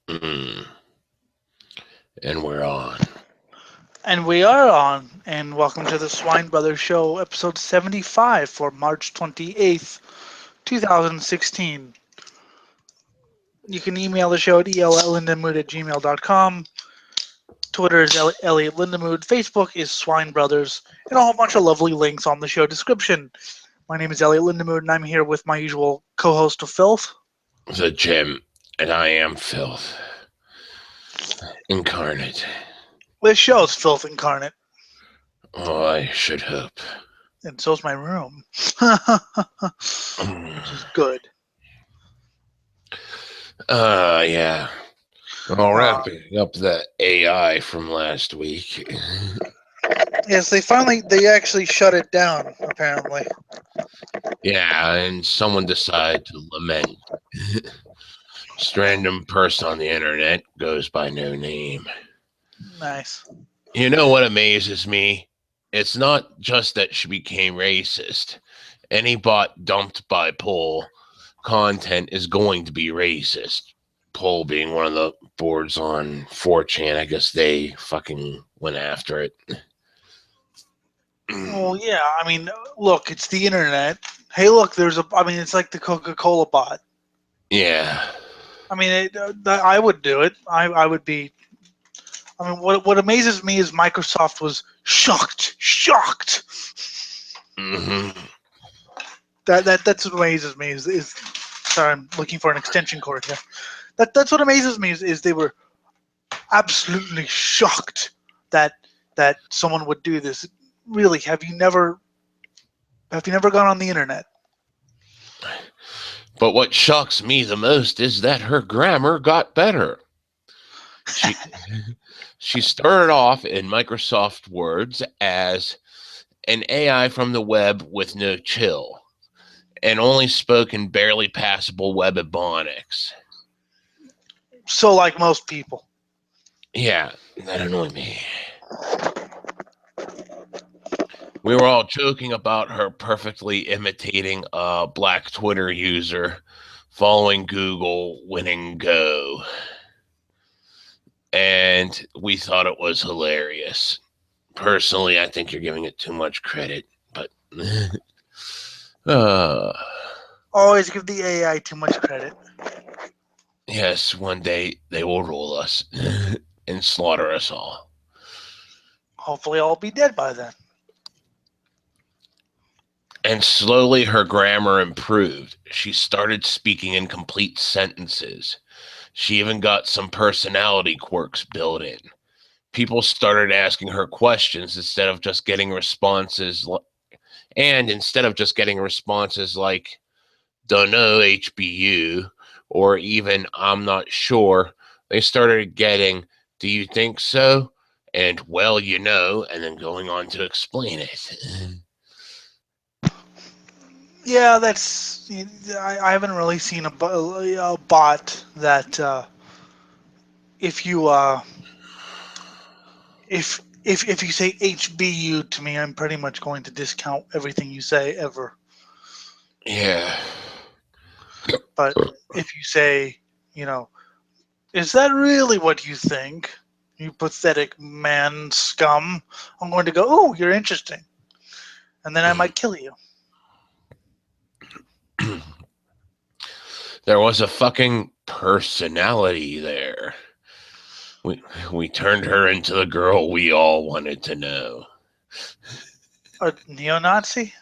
Mm. And we're on. And we are on, and welcome to the Swine Brothers Show, episode 75 for March 28th, 2016. You can email the show at el@ellindamood@gmail.com. Twitter is Elliot Lindamood. Facebook is Swine Brothers, and a whole bunch of lovely links on the show description. My name is Elliot Lindamood, and I'm here with my usual co-host of Filth. The Jim, and I am filth incarnate. This show is Filth incarnate, Oh, I should hope. and so's my room, Mm. which is good. Yeah. Well, Uh, wrapping up the AI from last week. yes, they actually shut it down, apparently. Yeah, and someone decided to lament. Just random person on the internet goes by no name. Nice. You know what amazes me? It's not just that she became racist. Any bot dumped by Poll content is going to be racist. Poll being one of the boards on 4chan, I guess they fucking went after it. Well, yeah. I mean, look, it's the internet. Hey, look, there's a. I mean, it's like the Coca-Cola bot. Yeah. I mean, I would do it. I would be. I mean, what amazes me is Microsoft was shocked. Mm-hmm. That's what amazes me is. Sorry, I'm looking for an extension cord here. That's what amazes me is they were absolutely shocked that someone would do this. Really, have you never gone on the internet? But what shocks me the most is that her grammar got better. She she started off in Microsoft Words as an AI from the web with no chill and only spoke in barely passable web ebonics. So, like most people. Yeah, that annoyed me. We were all joking about her perfectly imitating a black Twitter user following Google winning Go. And we thought it was hilarious. Personally, I think you're giving it too much credit, but uh, Always give the AI too much credit. yes, one day they will rule us and slaughter us all. Hopefully, I'll be dead by then. And slowly her grammar improved. She started speaking in complete sentences. She even got some personality quirks built in. People started asking her questions instead of just getting responses. And instead of just getting responses like, dunno, HBU, or even, I'm not sure, they started getting, do you think so? And, well, and then going on to explain it. Yeah, that's. I haven't really seen a bot that if you if you say HBU to me, I'm pretty much going to discount everything you say ever. Yeah. But if you say, you know, is that really what you think? You pathetic man scum. I'm going to go, oh, you're interesting. And then I might kill you. There was a fucking personality there. We, we turned her into the girl we all wanted to know. A neo Nazi?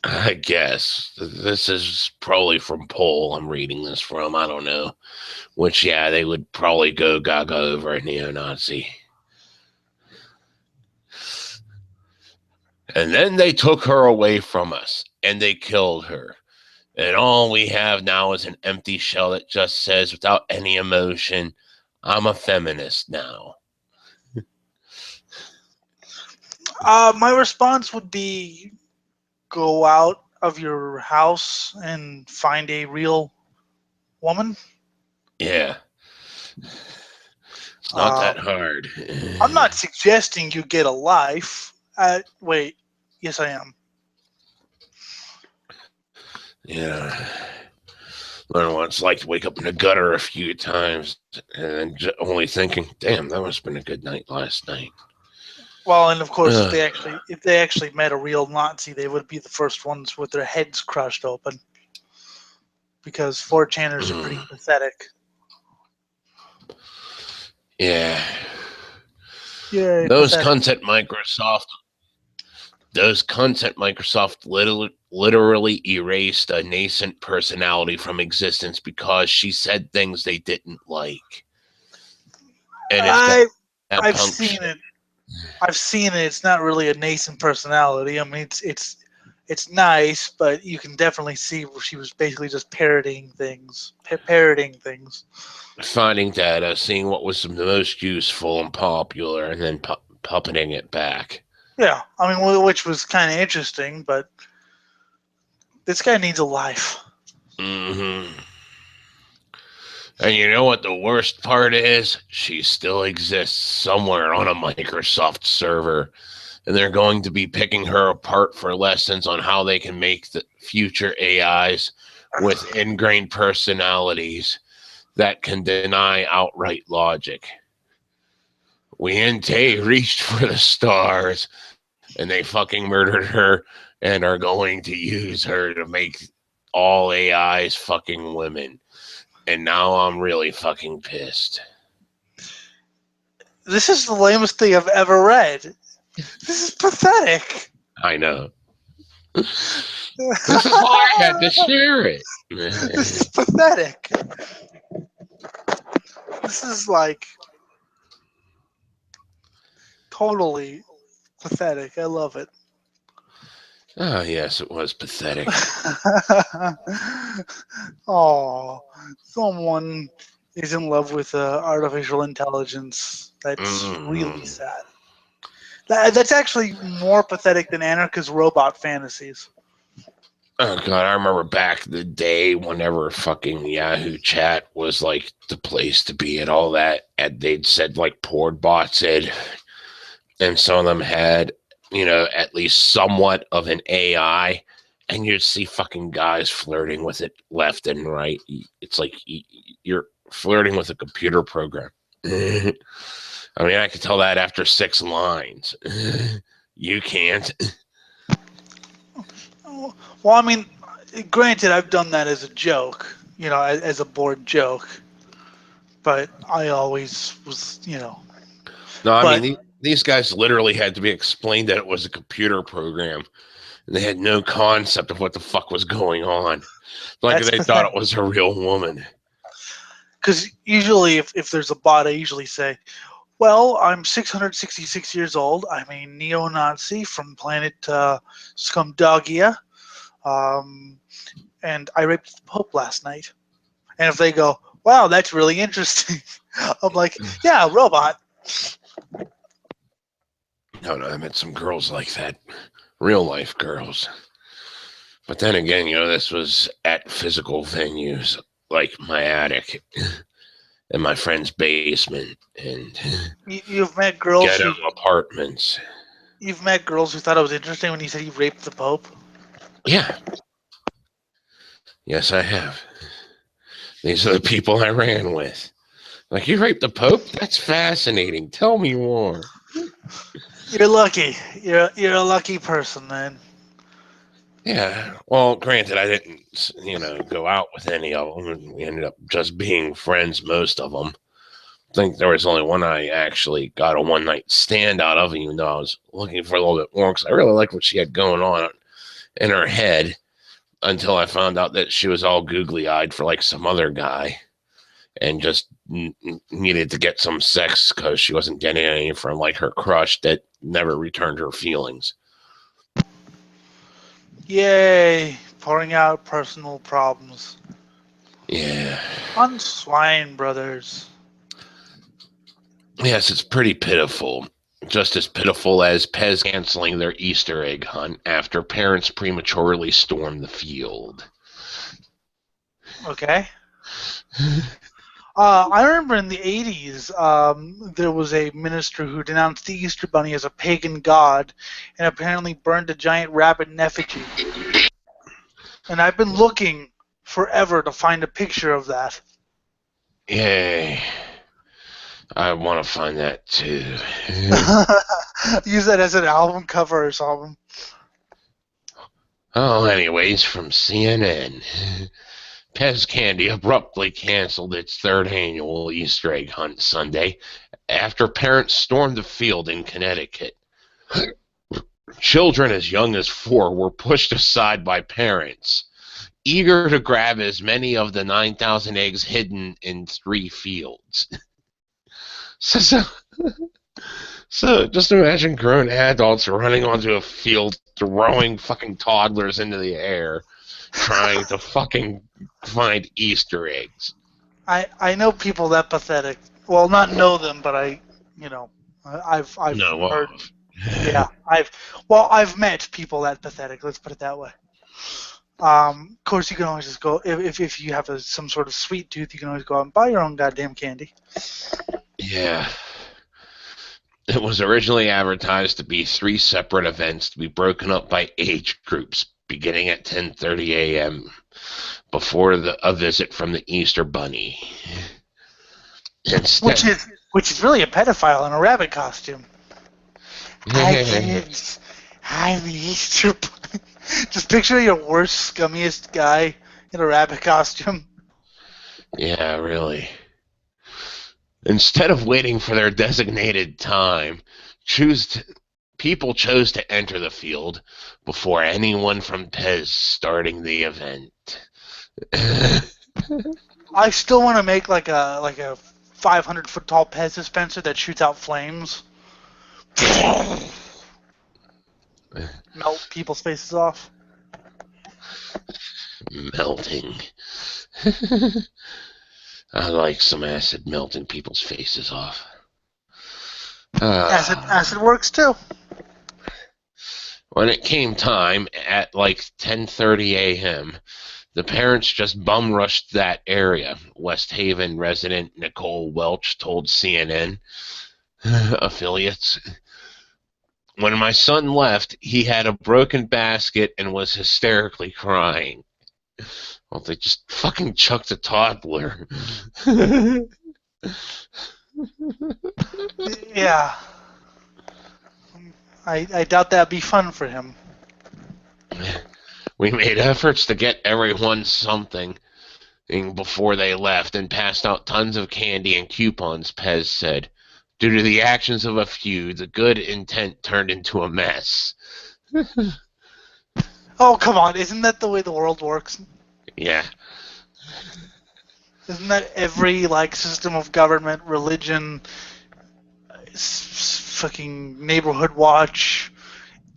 I guess. This is probably from Poll I'm reading this from. I don't know. Which, yeah, they would probably go gaga over a neo-Nazi. And then they took her away from us, and they killed her. And all we have now is an empty shell that just says, without any emotion, I'm a feminist now. My response would be go out of your house and find a real woman. Yeah, it's not Uh, that hard. I'm not suggesting you get a life. Wait, yes, I am. Yeah. Learn what it's like to wake up in the gutter a few times and then only thinking, damn, that must have been a good night last night. Well, and of course, Ugh. if they actually met a real Nazi, they would be the first ones with their heads crushed open. Because 4chaners are pretty pathetic. Yeah. Yeah. Those Pathetic. content Microsoft literally erased a nascent personality from existence because she said things they didn't like. And if I've seen it. I've seen it. It's not really a nascent personality. I mean, it's nice, but you can definitely see where she was basically just parroting things. Finding data, seeing what was the most useful and popular, and then puppeting it back. Yeah, I mean, which was kind of interesting, but this guy needs a life. Mm-hmm. And you know what the worst part is? She still exists somewhere on a Microsoft server. And they're going to be picking her apart for lessons on how they can make the future AIs with ingrained personalities that can deny outright logic. We and Tay reached for the stars, and they fucking murdered her and are going to use her to make all AIs fucking women. And now I'm really fucking pissed. This is the lamest thing I've ever read. This is pathetic. I know. This is why I had to share it. This is pathetic. This is like totally pathetic. I love it. Oh, yes, it was pathetic. Oh, someone is in love with artificial intelligence. That's really sad. That's actually more pathetic than Anarka's robot fantasies. Oh, God, I remember back the day whenever fucking Yahoo Chat was, like, the place to be and all that. And they'd said, like, porn bots had, and some of them had, you know, at least somewhat of an AI. And you'd see fucking guys flirting with it left and right. It's like you're flirting with a computer program. I mean, I could tell that after 6 lines. You can't. Well, I mean, granted, I've done that as a joke, you know, as a bored joke. But I always was, you know. No, I mean, these guys literally had to be explained that it was a computer program. And they had no concept of what the fuck was going on. Like they thought it was a real woman. Because usually if there's a bot, I usually say, well, I'm 666 years old. I'm a neo-Nazi from planet Scumdogia. And I raped the Pope last night. And if they go, wow, that's really interesting. I'm like, yeah, robot. No, I met some girls like that. Real life girls. But then again, you know, this was at physical venues like my attic and my friend's basement and you've met girls ghetto apartments. You've met girls who thought it was interesting when you said you raped the Pope? Yeah. Yes, I have. These are the people I ran with. Like, you raped the Pope? That's fascinating. Tell me more. You're lucky. You're a lucky person, man. Yeah. Well, granted, I didn't, you know, go out with any of them. And we ended up just being friends, most of them. I think there was only one I actually got a one-night stand out of, even though I was looking for a little bit more because I really liked what she had going on in her head until I found out that she was all googly-eyed for, like, some other guy and just needed to get some sex because she wasn't getting any from, like, her crush that never returned her feelings. Yay, pouring out personal problems. Yeah. On Swine Brothers. Yes, it's pretty pitiful. Just as pitiful as Pez canceling their Easter egg hunt after parents prematurely stormed the field. Okay. I remember in the 80s, there was a minister who denounced the Easter Bunny as a pagan god and apparently burned a giant rabbit in effigy. And I've been looking forever to find a picture of that. Yay. I want to find that too. Use that as an album cover or something. Oh, anyways, from CNN. Pez Candy abruptly canceled its third annual Easter egg hunt Sunday after parents stormed the field in Connecticut. Children as young as 4 were pushed aside by parents, eager to grab as many of the 9,000 eggs hidden in 3 fields. So just imagine grown adults running onto a field, throwing fucking toddlers into the air, trying to fucking find Easter eggs. I know people that pathetic. Well, not know them, but I've heard. Yeah, I've met people that pathetic. Let's put it that way. Of course, you can always just go if you have some sort of sweet tooth, you can always go out and buy your own goddamn candy. Yeah. It was originally advertised to be 3 separate events to be broken up by age groups, beginning at 10:30 a.m. before a visit from the Easter Bunny. Instead, which is really a pedophile in a rabbit costume. Hi kids, I'm the Easter Bunny. Just picture your worst, scummiest guy in a rabbit costume. Yeah, really. Instead of waiting for their designated time, people chose to enter the field before anyone from Pez starting the event. I still want to make like a 500-foot tall Pez dispenser that shoots out flames. Melt people's faces off. Melting. I like some acid melting people's faces off. Acid works too. When it came time at like 10:30 a.m., the parents just bum rushed that area, West Haven resident Nicole Welch told CNN affiliates. When my son left, he had a broken basket and was hysterically crying. Well, they just fucking chucked a toddler. Yeah. I doubt that'd be fun for him. We made efforts to get everyone something before they left and passed out tons of candy and coupons, Pez said. Due to the actions of a few, the good intent turned into a mess. Oh, come on. Isn't that the way the world works? Yeah. Isn't that every system of government, religion, fucking neighborhood watch,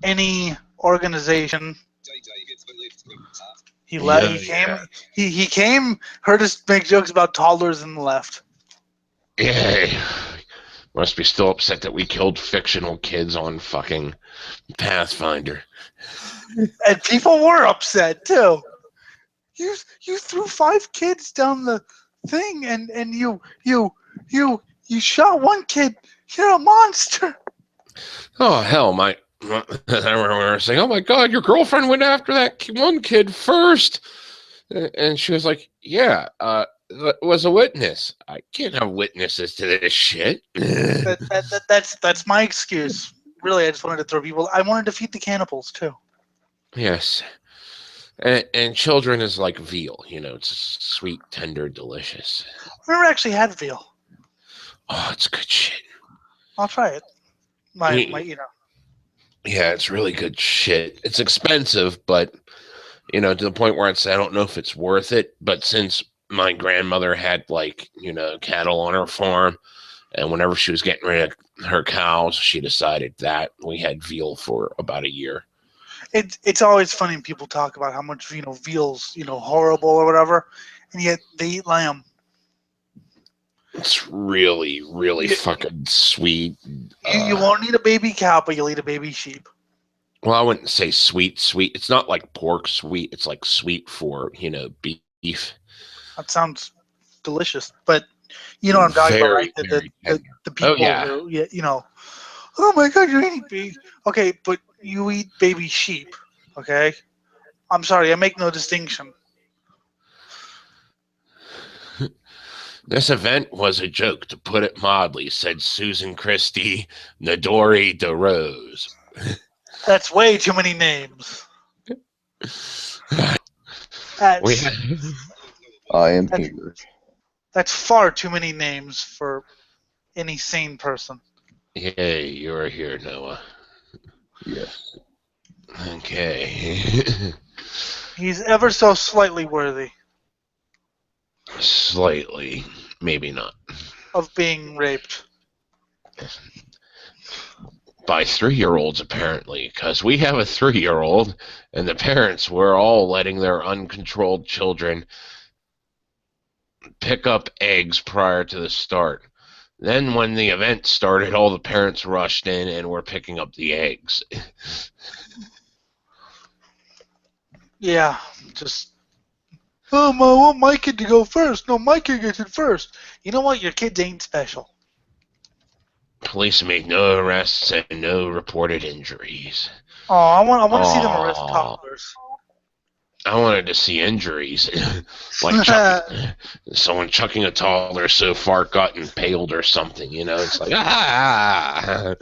any organization? He came, heard us make jokes about toddlers and left. Yeah. Must be still upset that we killed fictional kids on fucking Pathfinder. And people were upset too. You threw 5 kids down the thing and you shot one kid. You're a monster. Oh hell, I remember saying, "Oh my God, your girlfriend went after that one kid first," and she was like, "Yeah, was a witness. I can't have witnesses to this shit." That's my excuse. Really, I just wanted to throw people. I wanted to feed the cannibals too. Yes. And children is like veal, it's sweet, tender, delicious. I never actually had veal. Oh, it's good shit. I'll try it. Yeah, it's really good shit. It's expensive, but to the point where I don't know if it's worth it. But since my grandmother had cattle on her farm, and whenever she was getting rid of her cows, she decided that we had veal for about a year. It's always funny when people talk about how much veal's horrible or whatever, and yet they eat lamb. It's really, really fucking sweet. You won't eat a baby cow, but you'll eat a baby sheep. Well, I wouldn't say sweet. It's not like pork sweet. It's like sweet for beef. That sounds delicious, but you know what I'm talking about, right? The people who, oh my God, you're eating beef. Okay, but you eat baby sheep, okay? I'm sorry, I make no distinction. This event was a joke, to put it mildly, said Susan Christie Nadori DeRose. That's way too many names. We That's, had, I am that's, here. that's far too many names for any sane person. Yay, you're here, Noah. Yes. Okay. He's ever so slightly worthy Slightly. Maybe not. of being raped. By 3-year-olds, apparently, because we have a 3-year-old, and the parents were all letting their uncontrolled children pick up eggs prior to the start. Then when the event started, all the parents rushed in and were picking up the eggs. Yeah, just, oh, I want my kid to go first. No, my kid gets it first. You know what? Your kids ain't special. Police made no arrests and no reported injuries. Oh, I want to see them arrest toddlers. I wanted to see injuries, like someone chucking a toddler so far it got impaled or something. You know, it's like yeah.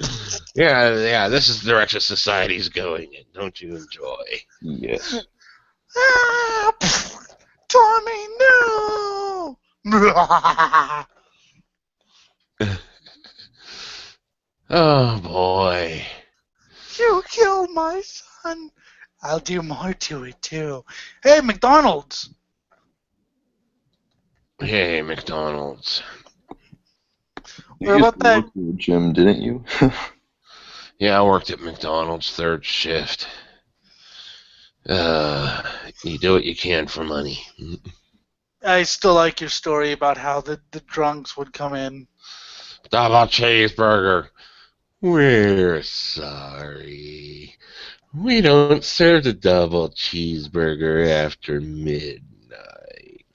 This is the direction society's going in. Don't you enjoy? Yes. Ah, Tommy, no! Oh boy. You killed my son. I'll do more to it too. Hey, McDonald's. Hey, McDonald's. You What used about to that? work at the gym, didn't you? Yeah, I worked at McDonald's 3rd shift. You do what you can for money. I still like your story about how the drunks would come in. Double cheeseburger. We're sorry. We don't serve the double cheeseburger after midnight.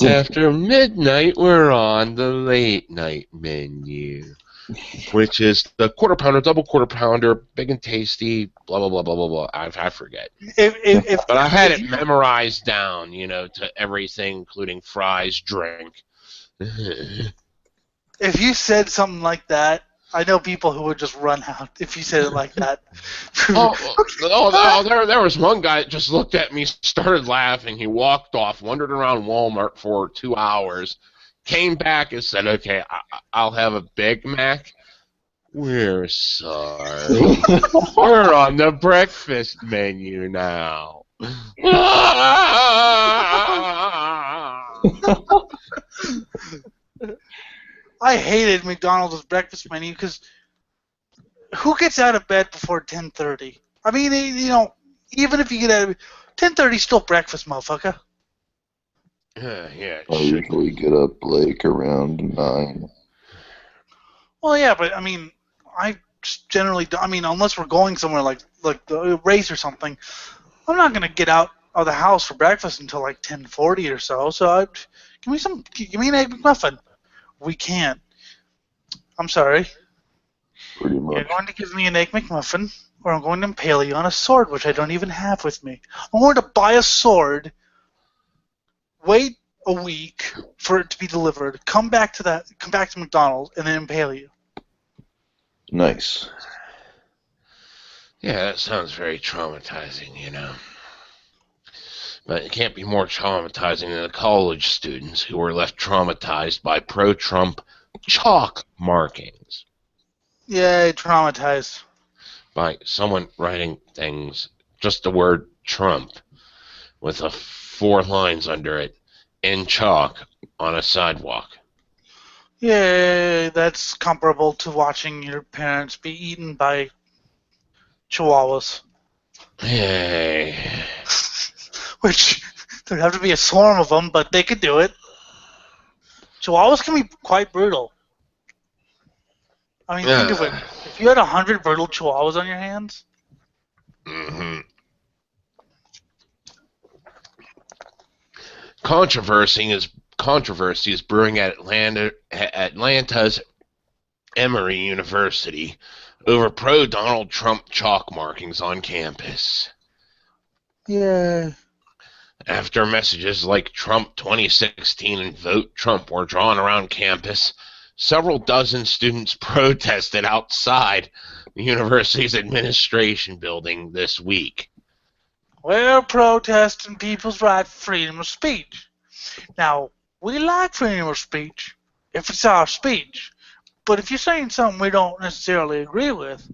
After midnight, we're on the late night menu, which is the quarter pounder, double quarter pounder, big and tasty, blah, blah, blah, blah, blah, blah. I forget. But I had it memorized down, to everything, including fries, drink. If you said something like that, I know people who would just run out if you said it like that. There was one guy that just looked at me, started laughing. He walked off, wandered around Walmart for 2 hours, came back and said, okay, I'll have a Big Mac. We're sorry. We're on the breakfast menu now. I hated McDonald's breakfast menu because who gets out of bed before 10:30? I mean, even if you get out of 10:30, still breakfast, motherfucker. Yeah. I usually get up like around 9. Well, yeah, but I mean, I just generally don't. I mean, unless we're going somewhere like the race or something, I'm not gonna get out of the house for breakfast until like 10:40 or so. So give me an egg McMuffin. We can't. I'm sorry. Pretty much. You're going to give me an egg McMuffin, or I'm going to impale you on a sword, which I don't even have with me. I'm going to buy a sword, wait a week for it to be delivered, come back to McDonald's, and then impale you. Nice. Yeah, that sounds very traumatizing, But it can't be more traumatizing than the college students who were left traumatized by pro-Trump chalk markings. Yeah, traumatized. By someone writing things, just the word Trump, with 4 lines under it, in chalk, on a sidewalk. Yeah, that's comparable to watching your parents be eaten by chihuahuas. Hey. Which, there'd have to be a swarm of them, but they could do it. Chihuahuas can be quite brutal. I mean, think of it. If you had 100 brutal chihuahuas on your hands. Mm-hmm. Controversy is brewing at Atlanta's Emory University over pro-Donald Trump chalk markings on campus. Yeah. After messages like Trump 2016 and Vote Trump were drawn around campus, several dozen students protested outside the university's administration building this week. We're protesting people's right to freedom of speech. Now, we like freedom of speech if it's our speech. But if you're saying something we don't necessarily agree with,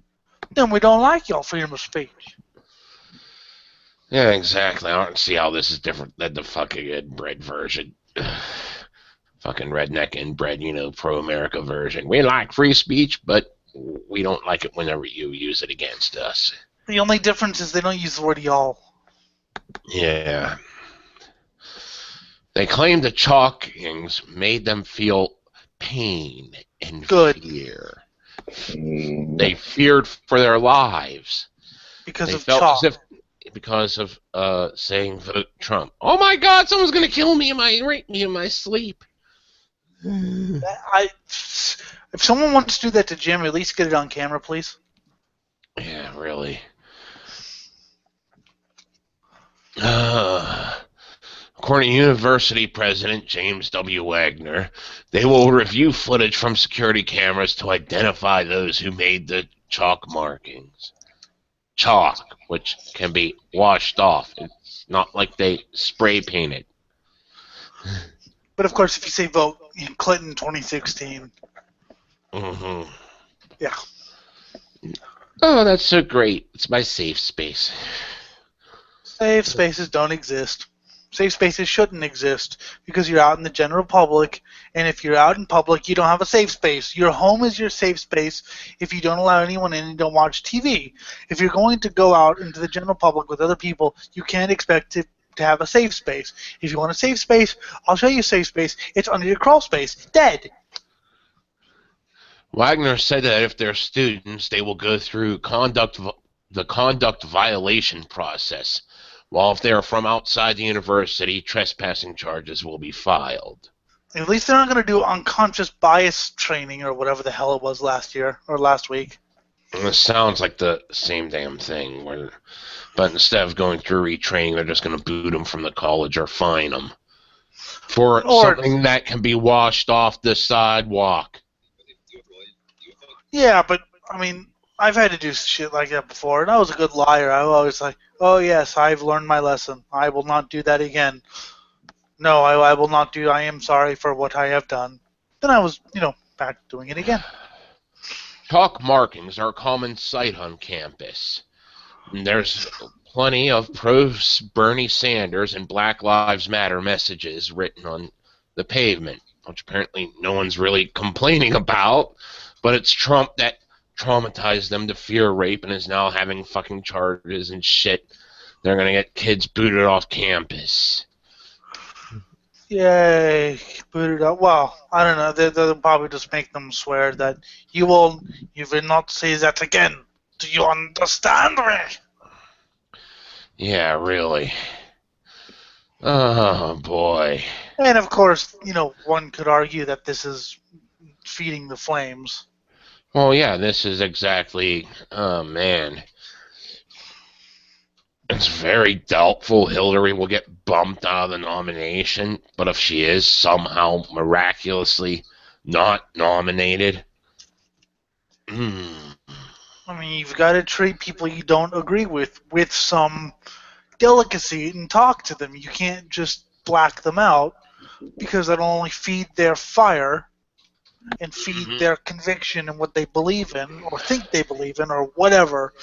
then we don't like your freedom of speech. Yeah, exactly. I don't see how this is different than the fucking inbred version. Fucking redneck inbred, pro-America version. We like free speech, but we don't like it whenever you use it against us. The only difference is they don't use the word y'all. Yeah. They claim the chalkings made them feel pain and fear. They feared for their lives. Because they of felt chalk. as if because of saying Vote Trump. Oh my God! Someone's gonna kill me rape me in my sleep. If someone wants to do that to Jim, at least get it on camera, please. Yeah, really. According to University President James W. Wagner, they will review footage from security cameras to identify those who made the chalk markings. Chalk, which can be washed off. It's not like they spray painted. But of course, if you say vote Clinton 2016. Mm-hmm. Yeah. Oh, that's so great. It's my safe space. Safe spaces don't exist. Safe spaces shouldn't exist because you're out in the general public, and if you're out in public, you don't have a safe space. Your home is your safe space if you don't allow anyone in and don't watch TV. If you're going to go out into the general public with other people, you can't expect to have a safe space. If you want a safe space, I'll show you a safe space. It's under your crawl space. Dead. Wagner said that if they're students, they will go through the conduct violation process, while if they are from outside the university, trespassing charges will be filed. At least they're not going to do unconscious bias training or whatever the hell it was last year or last week. And this sounds like the same damn thing, but instead of going through retraining, they're just going to boot them from the college or fine them for something that can be washed off the sidewalk. Yeah, but, I mean, I've had to do shit like that before, and I was a good liar. I was always like, oh, yes, I've learned my lesson. I will not do that again. No, I will not do. I am sorry for what I have done. Then I was, back doing it again. Chalk markings are a common sight on campus. And there's plenty of pro-Bernie Sanders and Black Lives Matter messages written on the pavement, which apparently no one's really complaining about. But it's Trump that traumatized them to fear rape and is now having fucking charges and shit. They're going to get kids booted off campus. Yay, booted up. Well, I don't know. They'll probably just make them swear that you will not say that again. Do you understand me? Yeah, really. Oh, boy. And, of course, one could argue that this is feeding the flames. Well, yeah, this is exactly, oh man. It's very doubtful Hillary will get bumped out of the nomination, but if she is somehow miraculously not nominated, I mean, you've got to treat people you don't agree with some delicacy and talk to them. You can't just black them out because that'll only feed their fire and feed their conviction and what they believe in or think they believe in or whatever.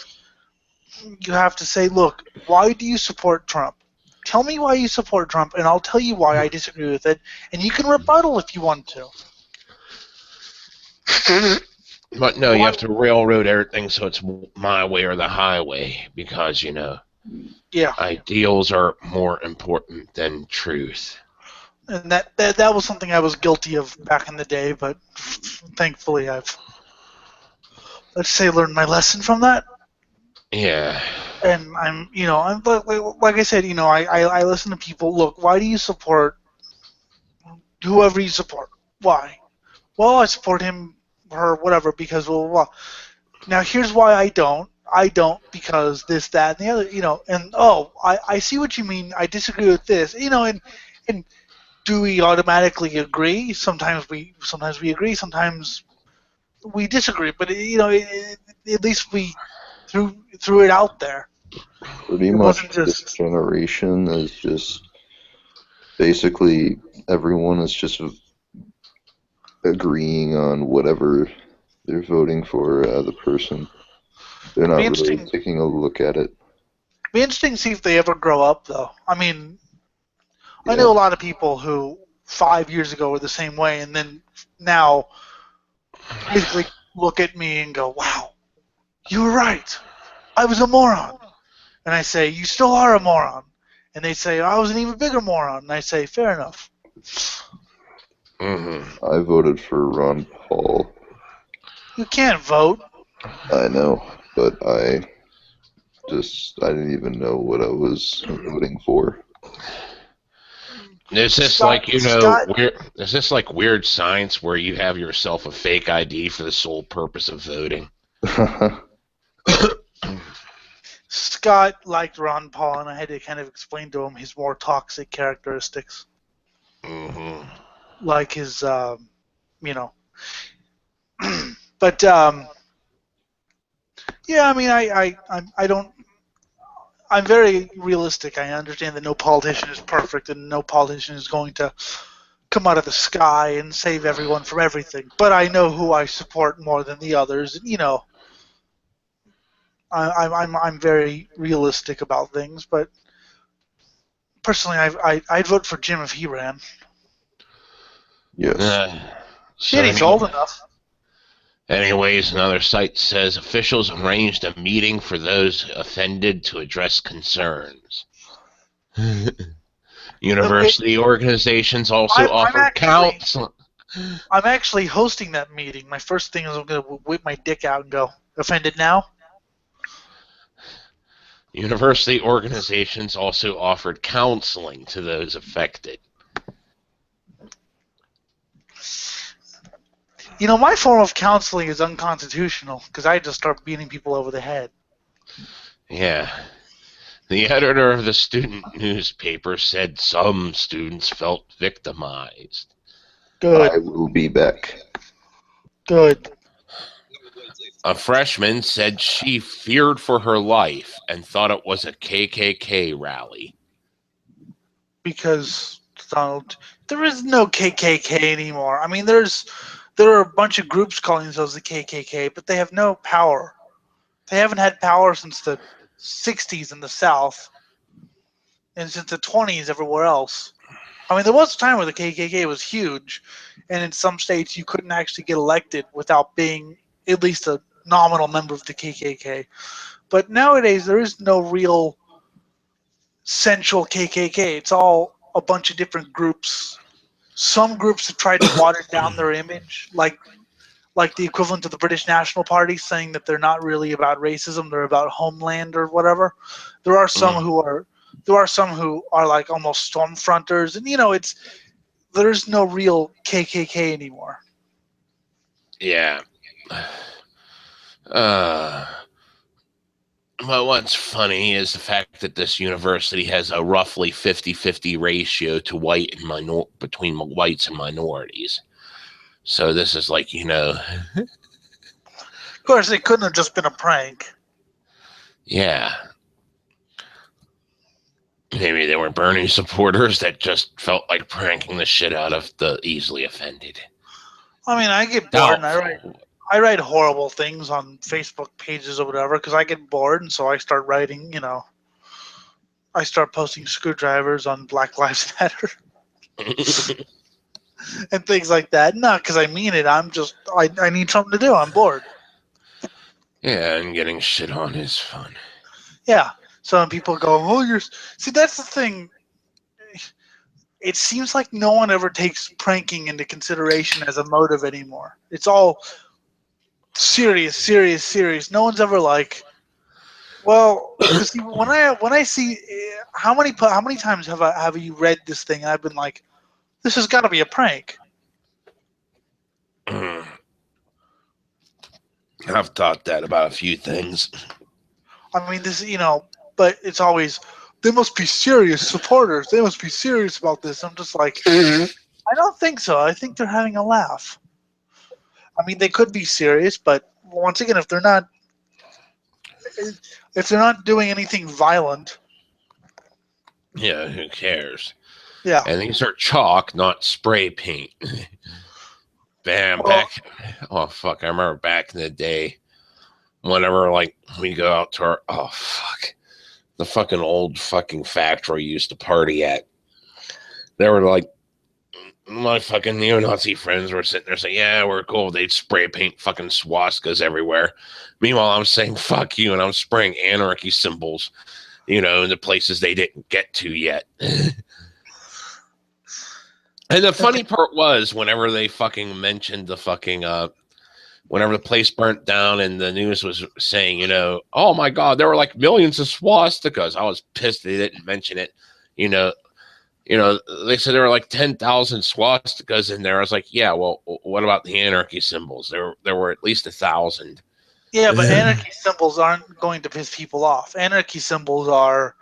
You have to say, look, why do you support Trump? Tell me why you support Trump, and I'll tell you why I disagree with it, and you can rebuttal if you want to. But no, you have to railroad everything so it's my way or the highway because, yeah, ideals are more important than truth. And that was something I was guilty of back in the day, but thankfully I've, let's say, learned my lesson from that. Yeah. And I'm like I said, I listen to people. Look, why do you support whoever you support? Why? Well, I support him, her, whatever, because blah, blah, blah. Now, here's why I don't. I don't because this, that, and the other, and oh, I see what you mean. I disagree with this, and do we automatically agree? Sometimes we agree, sometimes we disagree, but at least we threw it out there. Pretty It much wasn't this just generation is just basically everyone is just agreeing on whatever they're voting for the person. They're be not really interesting. taking a look at it. Be interesting to see if they ever grow up, though. I mean, I Yeah. know a lot of people who 5 years ago were the same way, and then now basically look at me and go, "Wow, you were right. I was a moron." And I say, "You still are a moron." And they say, "I was an even bigger moron." And I say, "Fair enough." Mm-hmm. I voted for Ron Paul. You can't vote. I know, but I didn't even know what I was voting for. Is this Scott, like Scott, weird? Is this like weird science where you have yourself a fake ID for the sole purpose of voting? Scott liked Ron Paul, and I had to kind of explain to him his more toxic characteristics, Mm-hmm. like his, but yeah, I mean, I don't. I'm very realistic. I understand that no politician is perfect, and no politician is going to come out of the sky and save everyone from everything. But I know who I support more than the others, and I'm very realistic about things. But personally, I'd vote for Jim if he ran. Yes. So Shit, he's old enough. anyways, another site says officials arranged a meeting for those offended to address concerns. University organizations also offer counsel. I'm actually hosting that meeting. My first thing is I'm going to whip my dick out and go, "Offended now?" University organizations also offered counseling to those affected. My form of counseling is unconstitutional because I just start beating people over the head. Yeah. The editor of the student newspaper said some students felt victimized. Good. I will be back. Good. A freshman said she feared for her life and thought it was a KKK rally. Because, Donald, there is no KKK anymore. I mean, there are a bunch of groups calling themselves the KKK, but they have no power. They haven't had power since the 60s in the South and since the 20s everywhere else. I mean, there was a time where the KKK was huge, and in some states you couldn't actually get elected without being at least a nominal member of the KKK. But nowadays there is no real central KKK. It's all a bunch of different groups. Some groups have tried to water down their image, like the equivalent of the British National Party, saying that they're not really about racism, they're about homeland or whatever. There are some who are like almost Stormfronters, and there's no real KKK anymore. Yeah. Well, what's funny is the fact that this university has a roughly 50-50 ratio to between whites and minorities. So this is like, Of course, it couldn't have just been a prank. yeah. Maybe they were Bernie supporters that just felt like pranking the shit out of the easily offended. I mean, I get bored and I write horrible things on Facebook pages or whatever because I get bored, and so I start writing, I start posting screwdrivers on Black Lives Matter and things like that. Not because I mean it. I need something to do. I'm bored. Yeah, and getting shit on is fun. Yeah. So when people go, "Oh, see, that's the thing. It seems like no one ever takes pranking into consideration as a motive anymore. It's all serious, serious, serious. No one's ever like, well, because when I see how many times have you read this thing? I've been like, this has got to be a prank. I've thought that about a few things. I mean, this, but it's always, they must be serious supporters. They must be serious about this. I'm just like, I don't think so. I think they're having a laugh. I mean, they could be serious, but once again, if they're not doing anything violent, Yeah, who cares? yeah. And these are chalk, not spray paint. Bam, Well, back. Oh, fuck. I remember back in the day, whenever, like, we go out to our. Oh, fuck. The fucking old fucking factory used to party at. They were like, my fucking neo-Nazi friends were sitting there saying, yeah, we're cool. They'd spray paint fucking swastikas everywhere. Meanwhile, I'm saying, fuck you, and I'm spraying anarchy symbols, in the places they didn't get to yet. And the funny part was, whenever they fucking mentioned the fucking, whenever the place burnt down and the news was saying, oh my God, there were like millions of swastikas. I was pissed they didn't mention it. They said there were like 10,000 swastikas in there. I was like, yeah, well, what about the anarchy symbols? There were at least 1,000. yeah, but anarchy symbols aren't going to piss people off. Anarchy symbols are,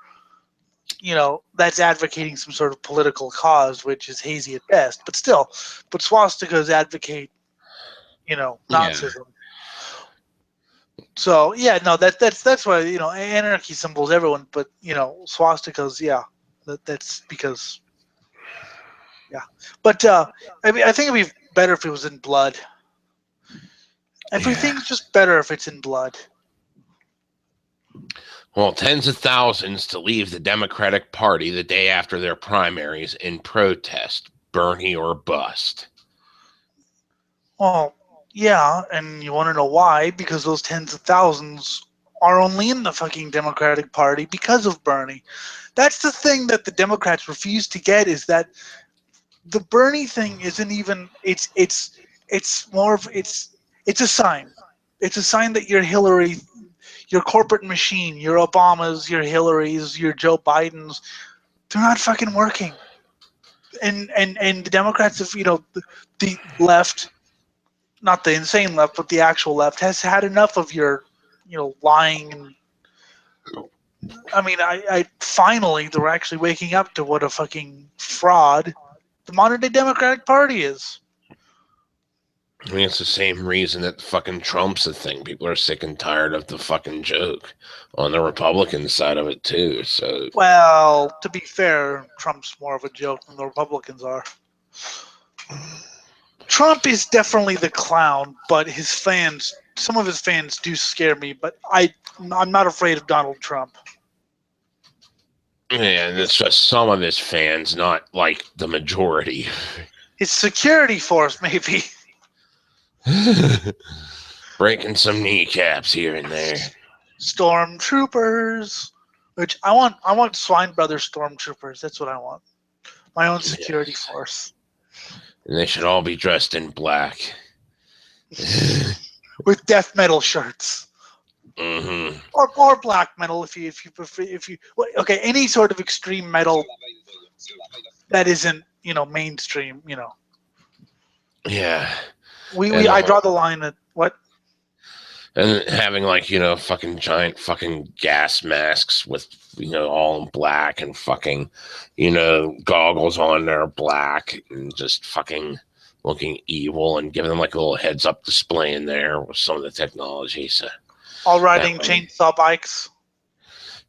that's advocating some sort of political cause, which is hazy at best. But still, swastikas advocate, Nazism. So yeah, no, that's why anarchy symbols everyone, but swastikas, yeah, that's because yeah. But I mean, I think it'd be better if it was in blood. Everything's just better if it's in blood. Well, tens of thousands to leave the Democratic Party the day after their primaries in protest, Bernie or bust. Well, yeah, and you want to know why? Because those tens of thousands are only in the fucking Democratic Party because of Bernie. That's the thing that the Democrats refuse to get, is that the Bernie thing isn't even, it's more of, it's a sign. It's a sign that you're Hillary, your corporate machine, your Obamas, your Hillarys, your Joe Bidens, they're not fucking working. And the Democrats have, the left, not the insane left, but the actual left, has had enough of your, lying. And I mean, I finally they're actually waking up to what a fucking fraud the modern day Democratic Party is. I mean, it's the same reason that fucking Trump's a thing. People are sick and tired of the fucking joke on the Republican side of it, too. So, well, to be fair, Trump's more of a joke than the Republicans are. Trump is definitely the clown, but his fans, some of his fans do scare me, but I'm not afraid of Donald Trump. yeah, and it's just some of his fans, not like the majority. His security force, maybe. Breaking some kneecaps here and there. Stormtroopers, which I want Swine Brothers stormtroopers. That's what I want. My own security force. And they should all be dressed in black. With death metal shirts. Mm-hmm. Or black metal if you prefer, okay, any sort of extreme metal that isn't, mainstream, Yeah. I draw the line at what? And having fucking giant fucking gas masks with all in black and fucking goggles on there black and just fucking looking evil and giving them like a little heads up display in there with some of the technology. So all riding chainsaw bikes.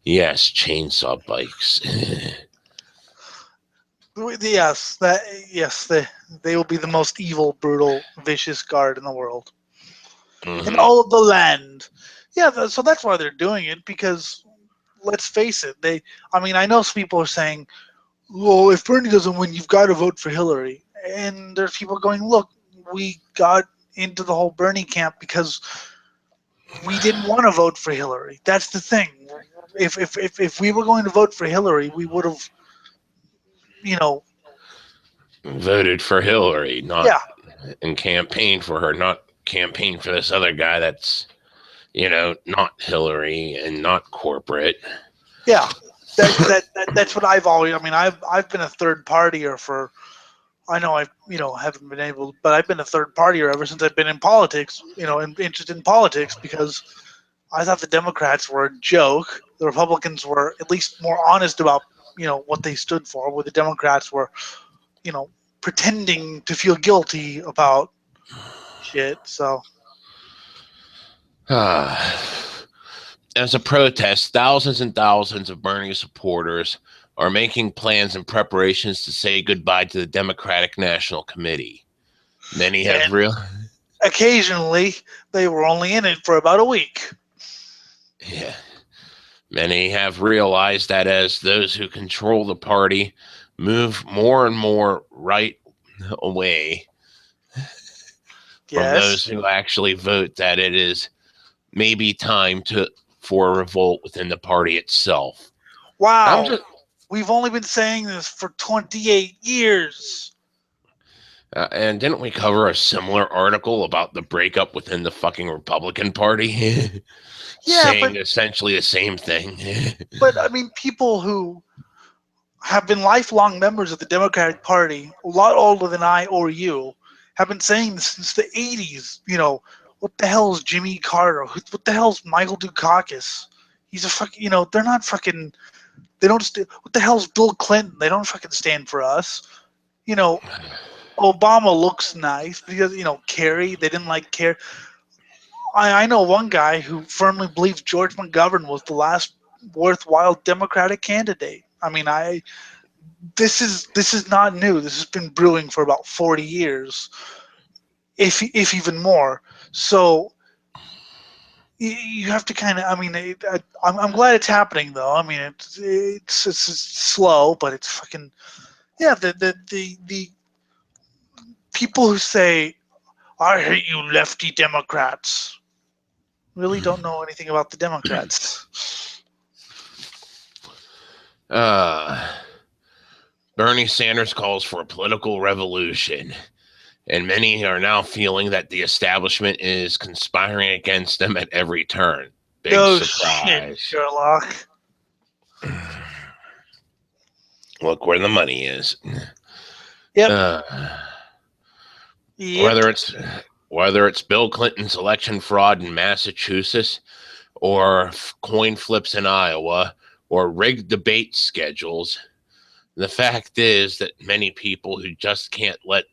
Yes, chainsaw bikes. Yes, they will be the most evil, brutal, vicious guard in the world. Mm-hmm. In all of the land. Yeah, so that's why they're doing it, because let's face it, I know some people are saying, well, if Bernie doesn't win, you've got to vote for Hillary. And there's people going, look, we got into the whole Bernie camp because we didn't want to vote for Hillary. That's the thing. If we were going to vote for Hillary, we would have, voted for Hillary, and campaigned for her, not campaigned for this other guy that's, not Hillary and not corporate. Yeah, that's what I've always. I've been a third partier for. I know I haven't been able, but I've been a third partier ever since I've been in politics. And interested in politics because I thought the Democrats were a joke. The Republicans were at least more honest about what they stood for. Where the Democrats were, pretending to feel guilty about shit. So As a protest, thousands and thousands of Bernie supporters are making plans and preparations to say goodbye to the Democratic National Committee. Many have occasionally they were only in it for about a week. Yeah. Many have realized that as those who control the party move more and more right away from those who actually vote, that it is maybe time for a revolt within the party itself. Wow. We've only been saying this for 28 years. And didn't we cover a similar article about the breakup within the fucking Republican Party? Saying essentially the same thing. But, I mean, people who have been lifelong members of the Democratic Party, a lot older than I or you, have been saying this since the 80s. What the hell is Jimmy Carter? What the hell is Michael Dukakis? He's a fucking, they're not fucking, they don't, what the hell is Bill Clinton? They don't fucking stand for us. Obama looks nice because, Kerry, they didn't like Kerry. I know one guy who firmly believes George McGovern was the last worthwhile Democratic candidate. I mean, this is not new. This has been brewing for about 40 years, if even more. So you have to kind of. I mean, I'm glad it's happening though. I mean, it's slow, but it's fucking the people who say I hate you lefty Democrats really don't know anything about the Democrats. Bernie Sanders calls for a political revolution, and many are now feeling that the establishment is conspiring against them at every turn. Big surprise. Shit, Sherlock. Look where the money is. Yep. Whether it's Bill Clinton's election fraud in Massachusetts, or coin flips in Iowa, or rigged debate schedules, the fact is that many people who just can't let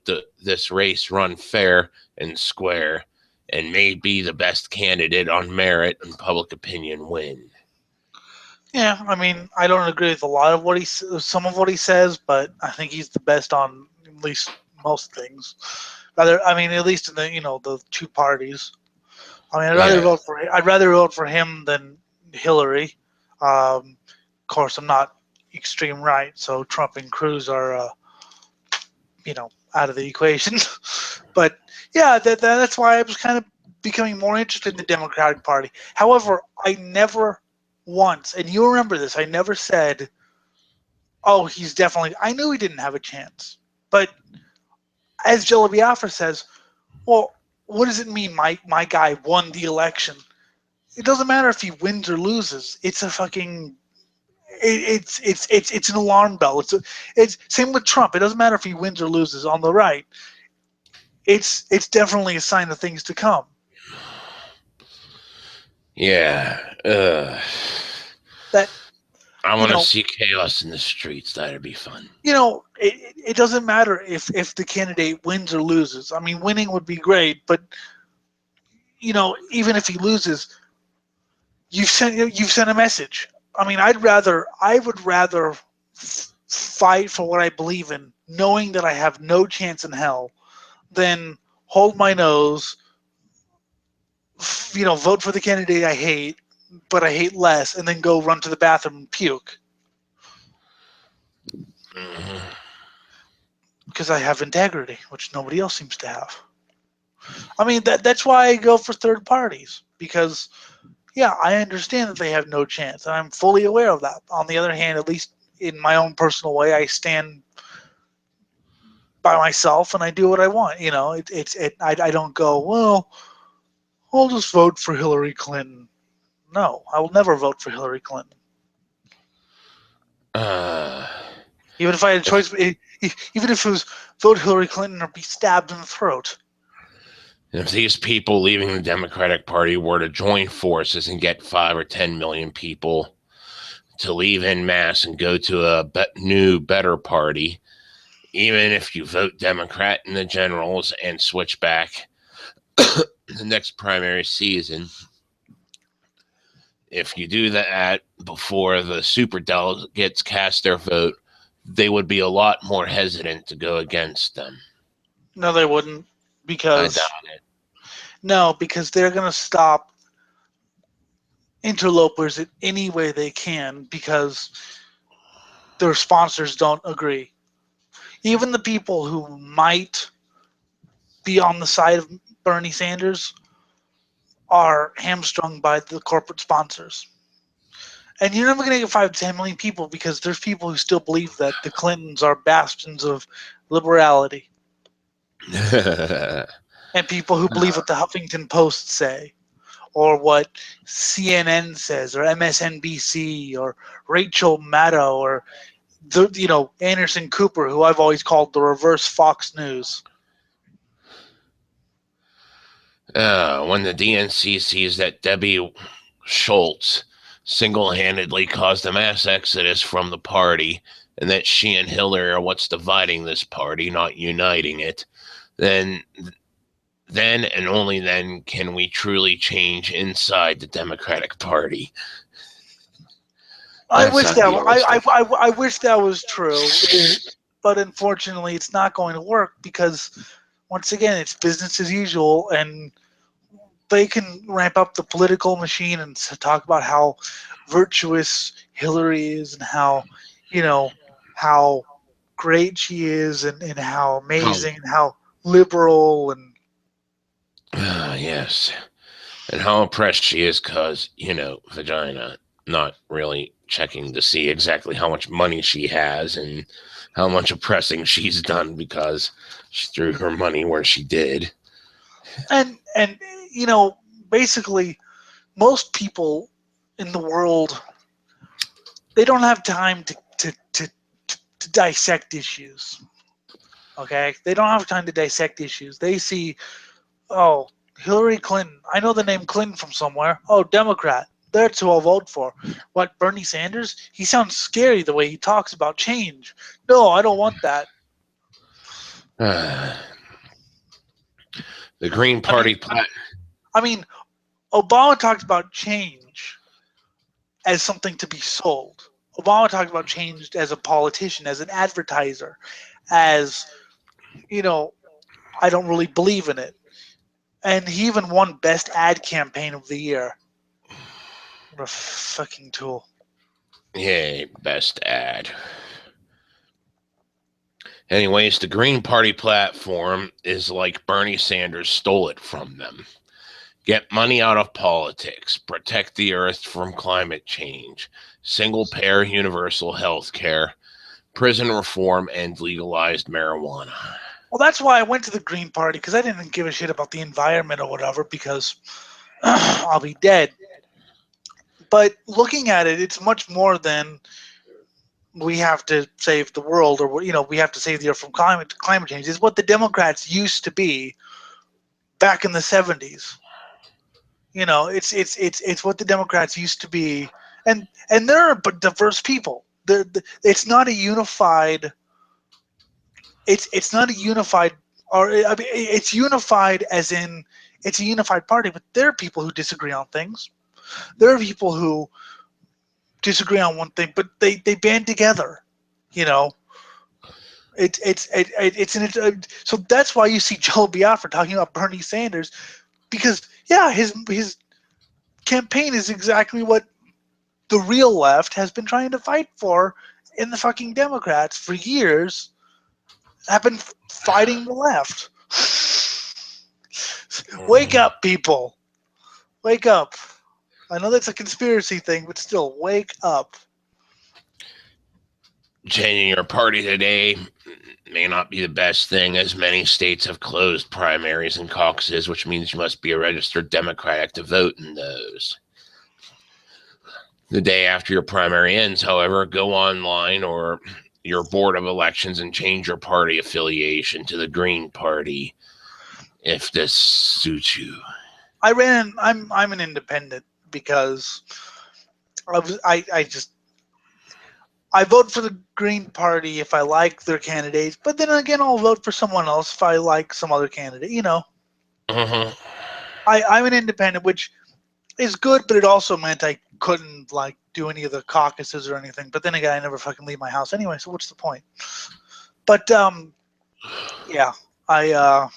this race run fair and square and may be the best candidate on merit and public opinion win. Yeah, I mean, I don't agree with a lot of some of what he says, but I think he's the best on at least most things. At least in the two parties. I mean, I'd rather vote for him than Hillary. Of course, I'm not extreme right, so Trump and Cruz are, out of the equation. But yeah, that's why I was kind of becoming more interested in the Democratic Party. However, I never once, and you remember this, I never said, "Oh, he's definitely." I knew he didn't have a chance, but as Joe Biafra says, well, what does it mean? My guy won the election. It doesn't matter if he wins or loses. It's a fucking. It's an alarm bell. It's same with Trump. It doesn't matter if he wins or loses on the right. It's definitely a sign of things to come. Yeah. That I want to see chaos in the streets. That'd be fun. It doesn't matter if the candidate wins or loses. I mean, winning would be great, but even if he loses, you've sent a message. I mean, I would rather fight for what I believe in, knowing that I have no chance in hell, than hold my nose, vote for the candidate I hate, but I hate less, and then go run to the bathroom and puke. Because I have integrity, which nobody else seems to have. I mean, that's why I go for third parties, because yeah, I understand that they have no chance, and I'm fully aware of that. On the other hand, at least in my own personal way, I stand by myself and I do what I want. I don't go, well, I'll just vote for Hillary Clinton. No, I will never vote for Hillary Clinton. Even if I had a choice, even if it was vote Hillary Clinton or be stabbed in the throat. And if these people leaving the Democratic Party were to join forces and get 5 or 10 million people to leave en masse and go to a new, better party, even if you vote Democrat in the generals and switch back the next primary season, if you do that before the superdelegates cast their vote, they would be a lot more hesitant to go against them. No, they wouldn't, I because doubt it. no, because they're going to stop interlopers in any way they can because their sponsors don't agree. Even the people who might be on the side of Bernie Sanders are hamstrung by the corporate sponsors. And you're never going to get 5 to 10 million people because there's people who still believe that the Clintons are bastions of liberality. And people who believe what the Huffington Post say, or what CNN says, or MSNBC, or Rachel Maddow, or Anderson Cooper, who I've always called the reverse Fox News. When the DNC sees that Debbie Schultz single-handedly caused a mass exodus from the party, and that she and Hillary are what's dividing this party, not uniting it, then and only then can we truly change inside the Democratic Party. I wish that was true, but unfortunately, it's not going to work because, once again, it's business as usual, and they can ramp up the political machine and talk about how virtuous Hillary is and how great she is and how amazing and how liberal and yes, and how oppressed she is because, vagina, not really checking to see exactly how much money she has and how much oppressing she's done because she threw her money where she did. And basically, most people in the world, they don't have time to dissect issues. Okay? They don't have time to dissect issues. They see, oh, Hillary Clinton. I know the name Clinton from somewhere. Oh, Democrat. That's who I'll vote for. What, Bernie Sanders? He sounds scary the way he talks about change. No, I don't want that. The Green Party Obama talked about change as something to be sold. Obama talked about change as a politician, as an advertiser, as, I don't really believe in it. And he even won Best Ad Campaign of the Year. What a fucking tool. Yay, best ad. Anyways, the Green Party platform is like Bernie Sanders stole it from them. Get money out of politics, protect the earth from climate change, single-payer universal health care, prison reform, and legalized marijuana. Well, that's why I went to the Green Party, because I didn't give a shit about the environment or whatever, because I'll be dead. But looking at it, it's much more than we have to save the world, or we have to save the earth from climate change. It's what the Democrats used to be back in the 70s. It's what the Democrats used to be, and they're diverse people. It's not a unified. It's not a unified, or it's unified as in it's a unified party, but there are people who disagree on things. There are people who disagree on one thing, but they band together. So that's why you see Joe Biafra talking about Bernie Sanders, because his campaign is exactly what the real left has been trying to fight for in the fucking Democrats for years. Have been fighting the left. Wake up, people. Wake up. I know that's a conspiracy thing, but still, wake up. Changing your party today may not be the best thing, as many states have closed primaries and caucuses, which means you must be a registered Democrat to vote in those. The day after your primary ends, however, go online or your board of elections and change your party affiliation to the Green Party. if this suits you. I'm an independent because I vote for the Green Party if I like their candidates, but then again, I'll vote for someone else if I like some other candidate. Mm-hmm. I'm an independent, which is good, but it also meant I couldn't like do any of the caucuses or anything. But then again, I never fucking leave my house anyway, so what's the point? But yeah, yeah.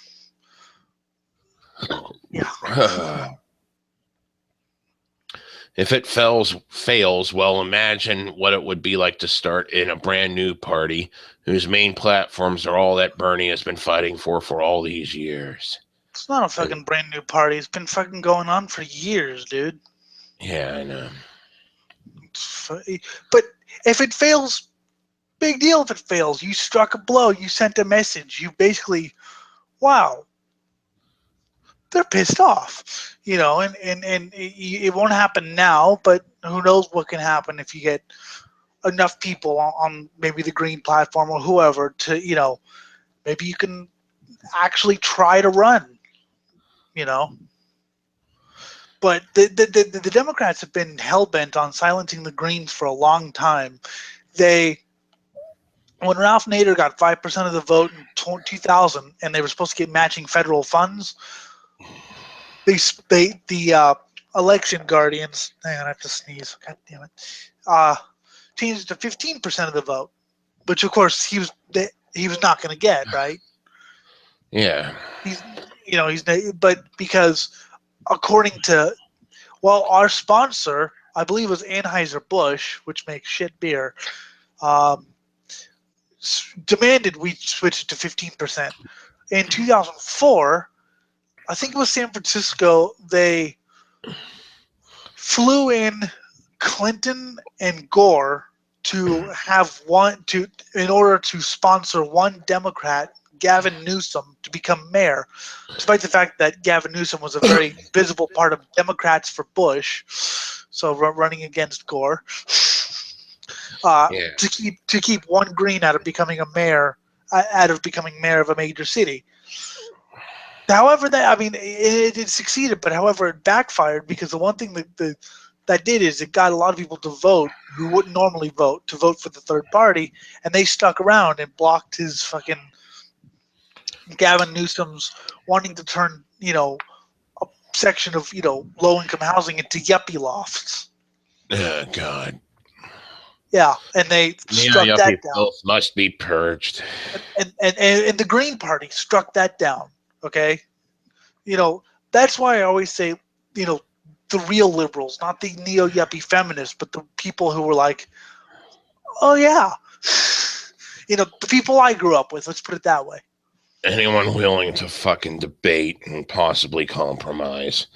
If it fails, well, imagine what it would be like to start in a brand new party whose main platforms are all that Bernie has been fighting for all these years. It's not a fucking brand new party. It's been fucking going on for years, dude. Yeah, I know. But if it fails, big deal if it fails. You struck a blow. You sent a message. You basically, wow, they're pissed off, and it won't happen now, but who knows what can happen if you get enough people on maybe the Green platform or whoever to, maybe you can actually try to run, But the Democrats have been hell-bent on silencing the Greens for a long time. When Ralph Nader got 5% of the vote in 2000 and they were supposed to get matching federal funds, the election guardians, hang on, I have to sneeze, god damn it, changed it to 15% of the vote, which of course he was not going to get, right? Yeah. But because according to, our sponsor, I believe it was Anheuser-Busch, which makes shit beer, demanded we switch it to 15%. In 2004, I think it was San Francisco, they flew in Clinton and Gore in order to sponsor one Democrat, Gavin Newsom, to become mayor, despite the fact that Gavin Newsom was a very visible part of Democrats for Bush, so running against Gore, to keep one Green out of becoming mayor of a major city. However, it succeeded, but however, it backfired because the one thing that did is it got a lot of people to vote who wouldn't normally vote for the third party, and they stuck around and blocked his fucking Gavin Newsom's wanting to turn a section of low income housing into yuppie lofts. Oh God. Yeah, and they struck that down. Filth must be purged. And the Green Party struck that down. Okay, that's why I always say, the real liberals, not the neo yuppie feminists, but the people who were like, oh yeah, the people I grew up with. Let's put it that way. Anyone willing to fucking debate and possibly compromise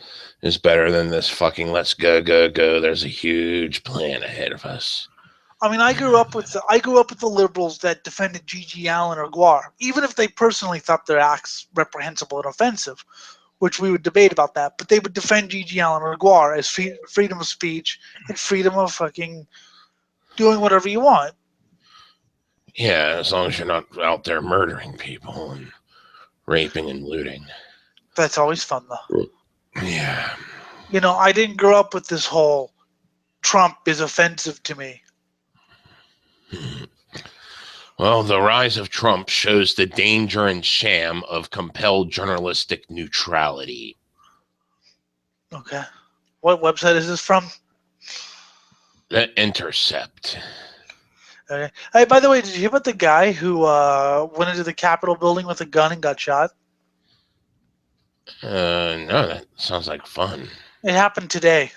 is better than this fucking let's go. There's a huge plan ahead of us. I mean, I grew up with the liberals that defended G.G. Allen or Guar, even if they personally thought their acts reprehensible and offensive, which we would debate about that. But they would defend G.G. Allen or Guar as freedom of speech and freedom of fucking doing whatever you want. Yeah, as long as you're not out there murdering people and raping and looting. That's always fun, though. Yeah. I didn't grow up with this whole Trump is offensive to me. Well, the rise of Trump shows the danger and sham of compelled journalistic neutrality. Okay. What website is this from? The Intercept. Okay. Hey, by the way, did you hear about the guy who went into the Capitol building with a gun and got shot? No, that sounds like fun. It happened today.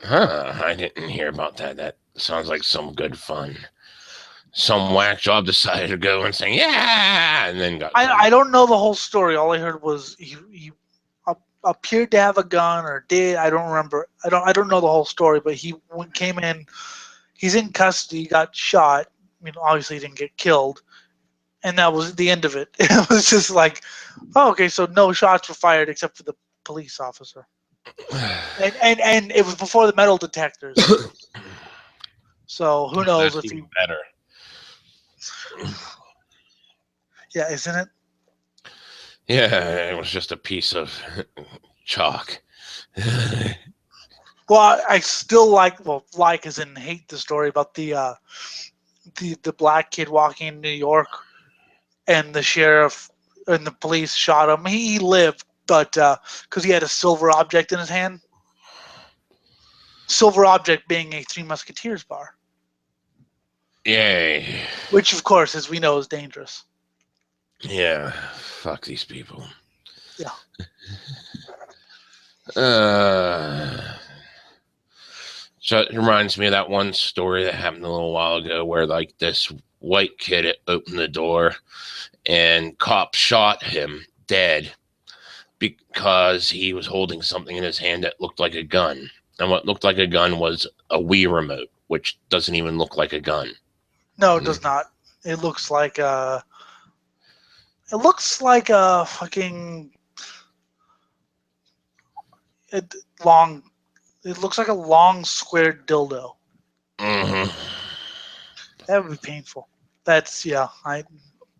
Huh, I didn't hear about that. That sounds like some good fun. Some whack job decided to go and say, yeah, and then got... I don't know the whole story. All I heard was he appeared to have a gun or did. I don't remember. I don't know the whole story, but he came in. He's in custody, got shot. Obviously he didn't get killed. And that was the end of it. It was just like, oh, okay, so no shots were fired except for the police officer. And it was before the metal detectors. So who knows if he... better. Yeah, isn't it? Yeah, it was just a piece of chalk. Well, I still like as in hate the story about the black kid walking in New York and the sheriff and the police shot him. He lived, but because he had a silver object in his hand. Silver object being a Three Musketeers bar, Yay. which of course, as we know, is dangerous. Yeah, fuck these people. Yeah. So it reminds me of that one story that happened a little while ago where like this white kid opened the door and cops shot him dead because he was holding something in his hand that looked like a gun. And what looked like a gun was a Wii remote, which doesn't even look like a gun. No, it does not. It looks like a. It looks like a fucking long. It looks like a long square dildo. Mm-hmm. That would be painful. That's yeah.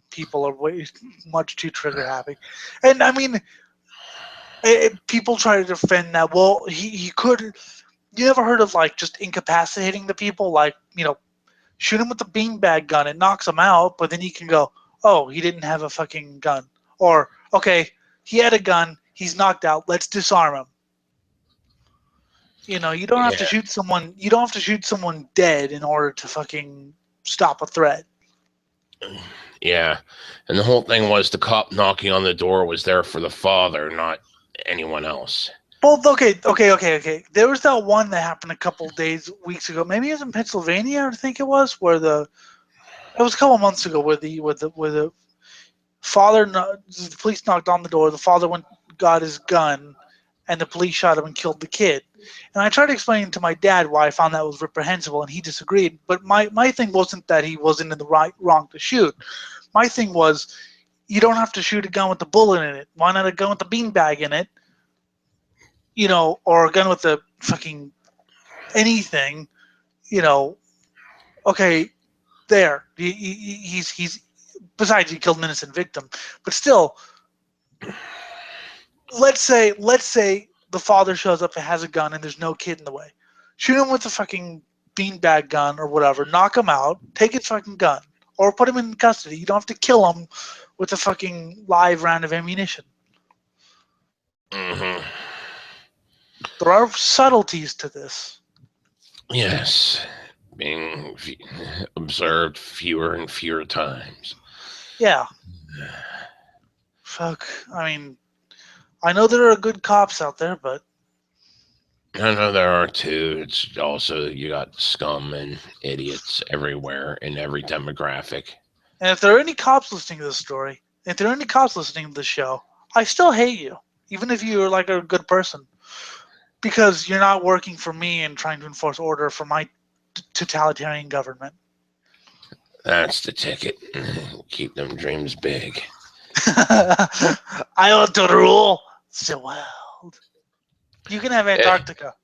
People are way much too trigger happy, and I mean, people try to defend that. Well, he could. You never heard of like just incapacitating the people, like shoot him with the beanbag gun, it knocks him out, but then you can go, oh, he didn't have a fucking gun, or okay, he had a gun, he's knocked out, let's disarm him. You don't have to Yeah. shoot someone. You don't have to shoot someone dead in order to fucking stop a threat. Yeah. And the whole thing was the cop knocking on the door was there for the father, not anyone else. Well, okay. There was that one that happened a couple weeks ago. Maybe it was in Pennsylvania, I think it was, where it was a couple months ago, where the father, the police knocked on the door. The father got his gun, and the police shot him and killed the kid. And I tried to explain to my dad why I found that was reprehensible, and he disagreed. But my thing wasn't that he wasn't in the wrong to shoot. My thing was, you don't have to shoot a gun with a bullet in it. Why not a gun with a beanbag in it? Or a gun with a fucking anything. Okay, there. He's besides he killed an innocent victim, but still, let's say the father shows up and has a gun and there's no kid in the way. Shoot him with a fucking beanbag gun or whatever. Knock him out. Take his fucking gun or put him in custody. You don't have to kill him with a fucking live round of ammunition. Mm-hmm. There are subtleties to this. Yes. Being observed fewer and fewer times. Yeah. Fuck. I mean, I know there are good cops out there, but I know there are too. It's also you got scum and idiots everywhere in every demographic. and if there are any cops listening to this story, if there are any cops listening to this show, I still hate you, even if you're like a good person, because you're not working for me and trying to enforce order for my totalitarian government. That's the ticket. Keep them dreams big. I want to rule the world. You can have Antarctica.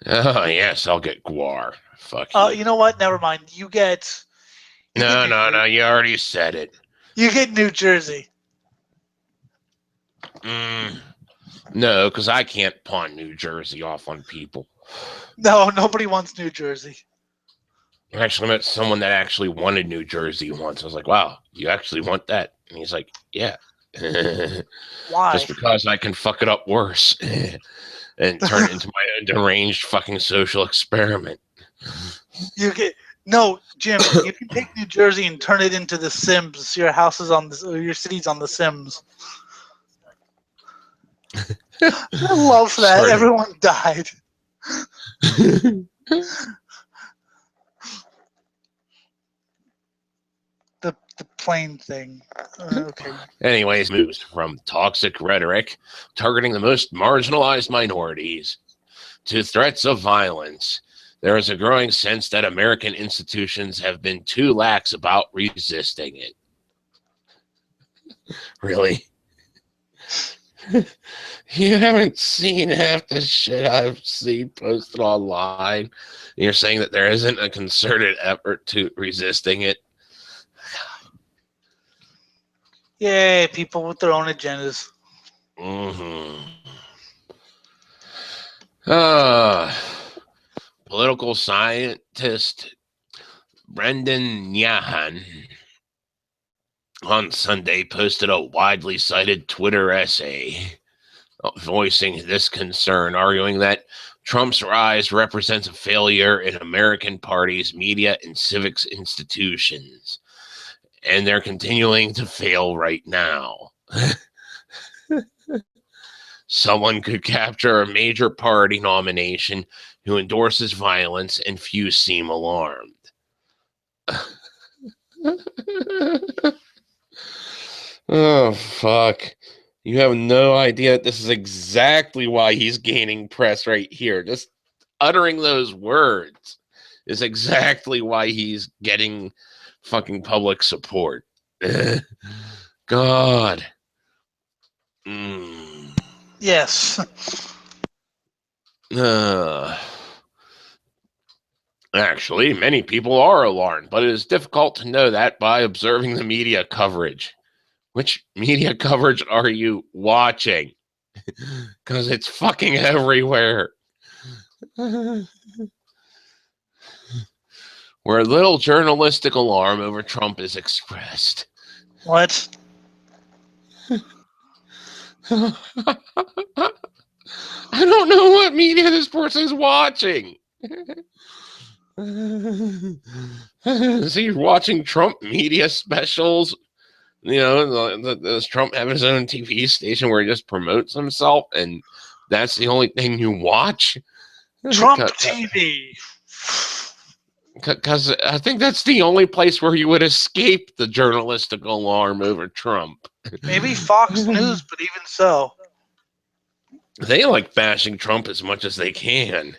Oh, yes, I'll get Guar. Fuck you. You know what? Never mind. You get. No, you already said it. You get New Jersey. No, because I can't pawn New Jersey off on people. No, nobody wants New Jersey. I actually met someone that actually wanted New Jersey once. I was like, wow, you actually want that? And he's like, yeah. Why? Just because I can fuck it up worse and turn it into my own deranged fucking social experiment. No, Jim. You can take New Jersey and turn it into The Sims. Your houses your cities on The Sims. I love that. Sorry. Everyone died. The plane thing. Okay. Anyways, moves from toxic rhetoric targeting the most marginalized minorities to threats of violence. There is a growing sense that American institutions have been too lax about resisting it. Really? You haven't seen half the shit I've seen posted online. You're saying that there isn't a concerted effort to resisting it? Yay, people with their own agendas. Mm-hmm. Uh, Political scientist Brendan Nyahan on Sunday posted a widely cited Twitter essay voicing this concern, arguing that Trump's rise represents a failure in American parties, media, and civics institutions. And they're continuing to fail right now. Someone could capture a major party nomination who endorses violence, and few seem alarmed. Oh, fuck. You have no idea. This is exactly why he's gaining press right here. Just uttering those words is exactly why he's getting fucking public support. God. Yes. Actually, many people are alarmed, but it is difficult to know that by observing the media coverage. Which media coverage are you watching? Because it's fucking everywhere. Where little journalistic alarm over Trump is expressed. What? I don't know what media this person's watching. Is he watching Trump media specials? You know, does Trump have his own TV station where he just promotes himself and that's the only thing you watch? Trump TV. Because I think that's the only place where you would escape the journalistic alarm over Trump. Maybe Fox News, but even so. They like bashing Trump as much as they can.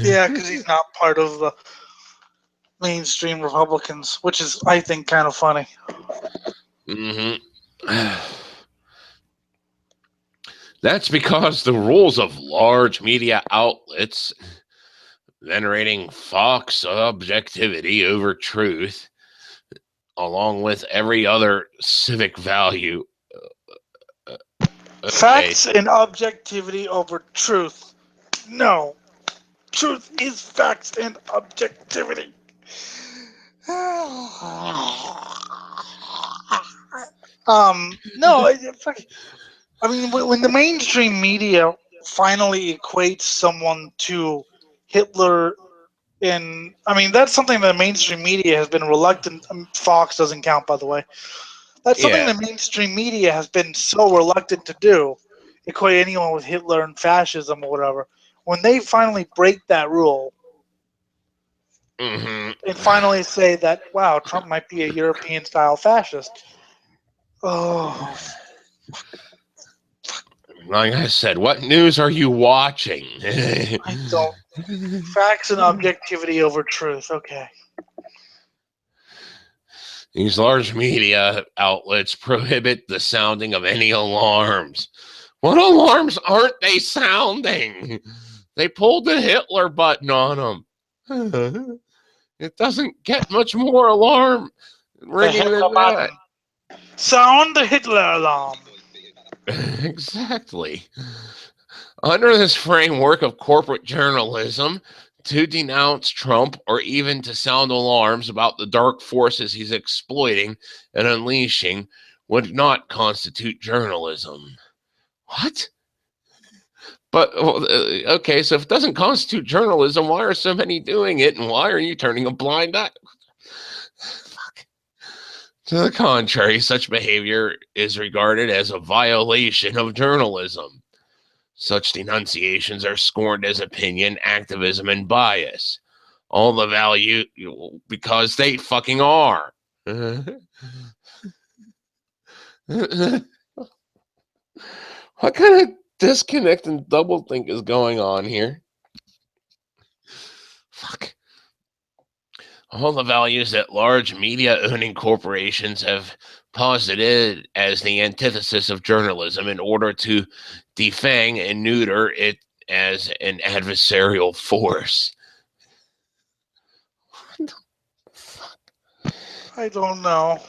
Yeah, because he's not part of the mainstream Republicans, which is, I think, kind of funny. Mm-hmm. That's because the rules of large media outlets venerating Fox objectivity over truth, along with every other civic value. Facts and objectivity over truth. No. Truth is facts and objectivity. No, I mean, when the mainstream media finally equates someone to Hitler, I mean, that's something that mainstream media has been reluctant. Fox doesn't count, by the way. That's something Yeah. the mainstream media has been so reluctant to do, equate anyone with Hitler and fascism or whatever. When they finally break that rule, Mm-hmm. and finally say that, wow, Trump might be a European-style fascist. Oh, Like I said, what news are you watching? I don't. Facts and objectivity over truth. Okay. These large media outlets prohibit the sounding of any alarms. What alarms aren't they sounding? They pulled the Hitler button on them. It doesn't get much more alarm ringing than that. Button. Sound the Hitler alarm. Exactly. Under this framework of corporate journalism, to denounce Trump or even to sound alarms about the dark forces he's exploiting and unleashing would not constitute journalism. What? But, okay, so if it doesn't constitute journalism, why are so many doing it, and why are you turning a blind eye? Fuck. To the contrary, such behavior is regarded as a violation of journalism. Such denunciations are scorned as opinion, activism, and bias. All the value because they fucking are. What kind of disconnect and doublethink is going on here? Fuck. All the values that large media-owning corporations have posited as the antithesis of journalism in order to defang and neuter it as an adversarial force. What the fuck? I don't know.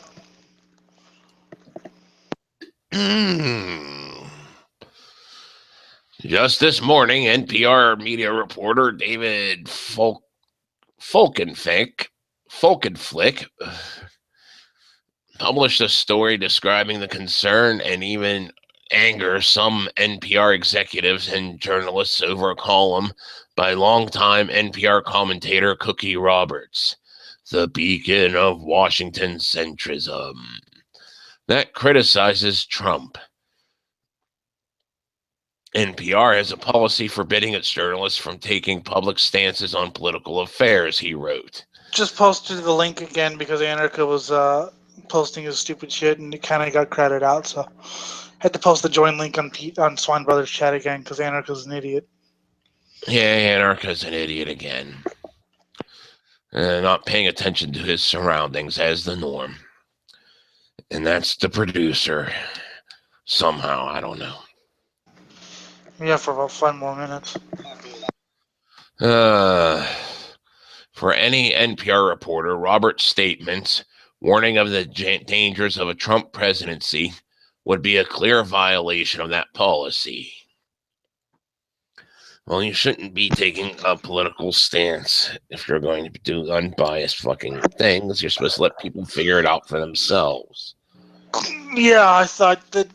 Just this morning, NPR media reporter David Folkenflick published a story describing the concern and even anger some NPR executives and journalists over a column by longtime NPR commentator Cookie Roberts, the beacon of Washington centrism, that criticizes Trump. NPR has a policy forbidding its journalists from taking public stances on political affairs, he wrote. Just posted the link again because Anarka was posting his stupid shit and it kind of got crowded out, so had to post the join link on Swine Brothers chat again because Anarka's an idiot. Yeah, Anarka's an idiot again. Not paying attention to his surroundings as the norm. And that's the producer. Somehow, I don't know. Yeah, for about 5 more minutes. For any NPR reporter, Roberts' statements warning of the dangers of a Trump presidency would be a clear violation of that policy. Well, you shouldn't be taking a political stance if you're going to do unbiased fucking things. You're supposed to let people figure it out for themselves. Yeah, I thought that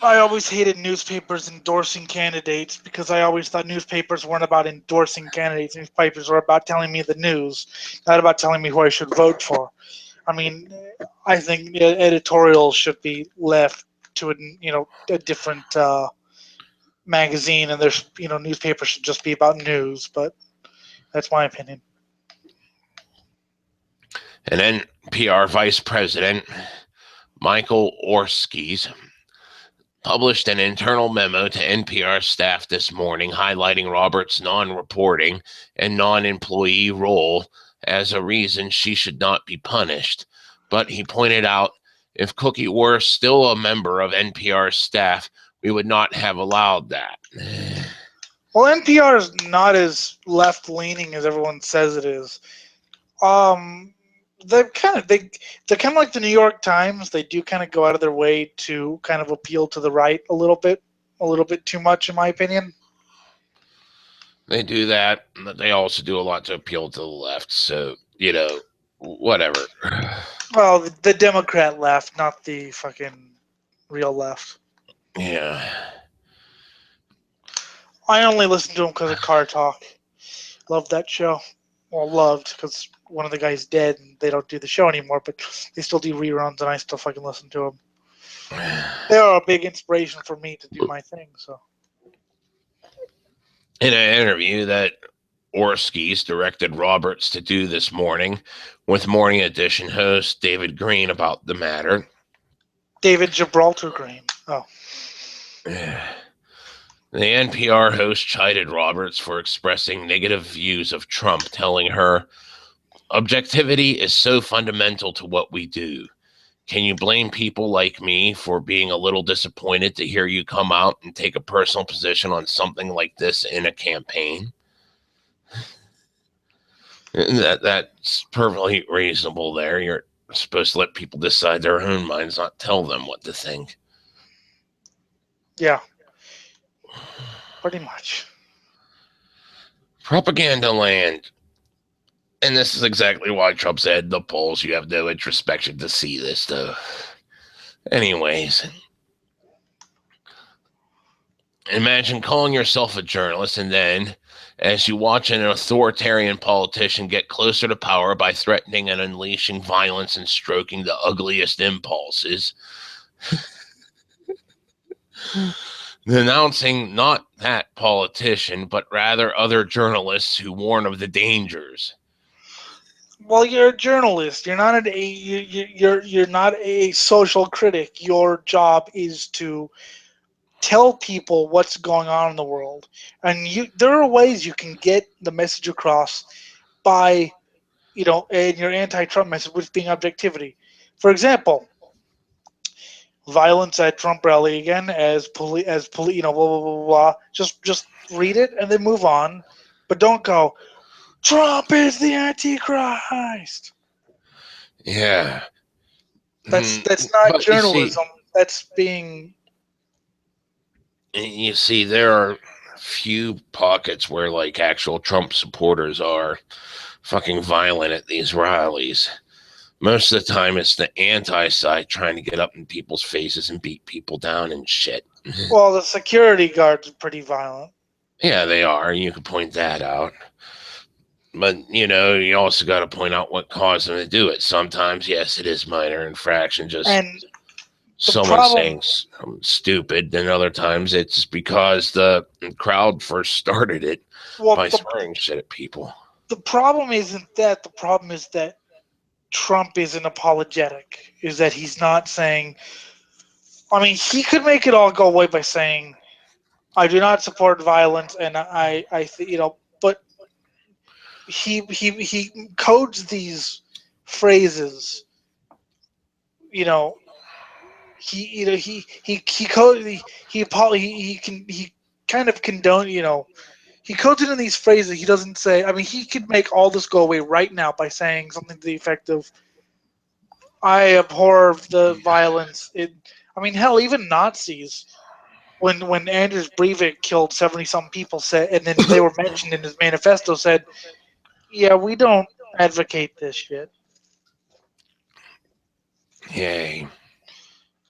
I always hated newspapers endorsing candidates because I always thought newspapers weren't about endorsing candidates. Newspapers were about telling me the news, not about telling me who I should vote for. I mean, I think editorials should be left to a different magazine, and there's newspapers should just be about news. But that's my opinion. And NPR Vice President Michael Orskes published an internal memo to NPR staff this morning highlighting Roberts' non-reporting and non-employee role as a reason she should not be punished. But he pointed out if Cookie were still a member of NPR's staff, we would not have allowed that. Well, NPR is not as left-leaning as everyone says it is. They're kind of like the New York Times. They do kind of go out of their way to kind of appeal to the right a little bit too much, in my opinion. They do that, but they also do a lot to appeal to the left. So, whatever. Well, the Democrat left, not the fucking real left. Yeah. I only listen to them because of Car Talk. Love that show. Well, loved because one of the guys dead and they don't do the show anymore, but they still do reruns and I still fucking listen to them. They are a big inspiration for me to do my thing. So, in an interview that Orskes directed Roberts to do this morning with Morning Edition host David Green about the matter. David Gibraltar Green. Oh. The NPR host chided Roberts for expressing negative views of Trump, telling her, "Objectivity is so fundamental to what we do. Can you blame people like me for being a little disappointed to hear you come out and take a personal position on something like this in a campaign?" That's perfectly reasonable there. You're supposed to let people decide their own minds, not tell them what to think. Yeah. Pretty much. Propaganda land. And this is exactly why Trump said the polls, you have no introspection to see this stuff. Anyways, imagine calling yourself a journalist and then, as you watch an authoritarian politician get closer to power by threatening and unleashing violence and stroking the ugliest impulses, denouncing not that politician, but rather other journalists who warn of the dangers. Well, you're a journalist. You're not you're not a social critic. Your job is to tell people what's going on in the world, and there are ways you can get the message across by, in your anti-Trump message, with being objectivity. For example, violence at Trump rally again as blah blah blah blah blah. Just read it and then move on, but don't go, Trump is the Antichrist. Yeah. That's not journalism. That's being You see, there are few pockets where like actual Trump supporters are fucking violent at these rallies. Most of the time, it's the anti-side trying to get up in people's faces and beat people down and shit. Well, the security guards are pretty violent. Yeah, they are. You can point that out. But, you also got to point out what caused them to do it. Sometimes, yes, it is minor infraction, just And someone problem- saying stupid. Then other times it's because the crowd first started it by swearing shit at people. The problem isn't that. The problem is that Trump isn't apologetic. Is that he's not saying. I mean, he could make it all go away by saying, "I do not support violence," and but he codes these phrases. You know, he code he kind of condone. He codes it in these phrases. He doesn't say. I mean, he could make all this go away right now by saying something to the effect of, "I abhor the violence." I mean, hell, even Nazis, when Anders Breivik killed 70-some people, said, and then they were mentioned in his manifesto, said, "Yeah, we don't advocate this shit." Yay.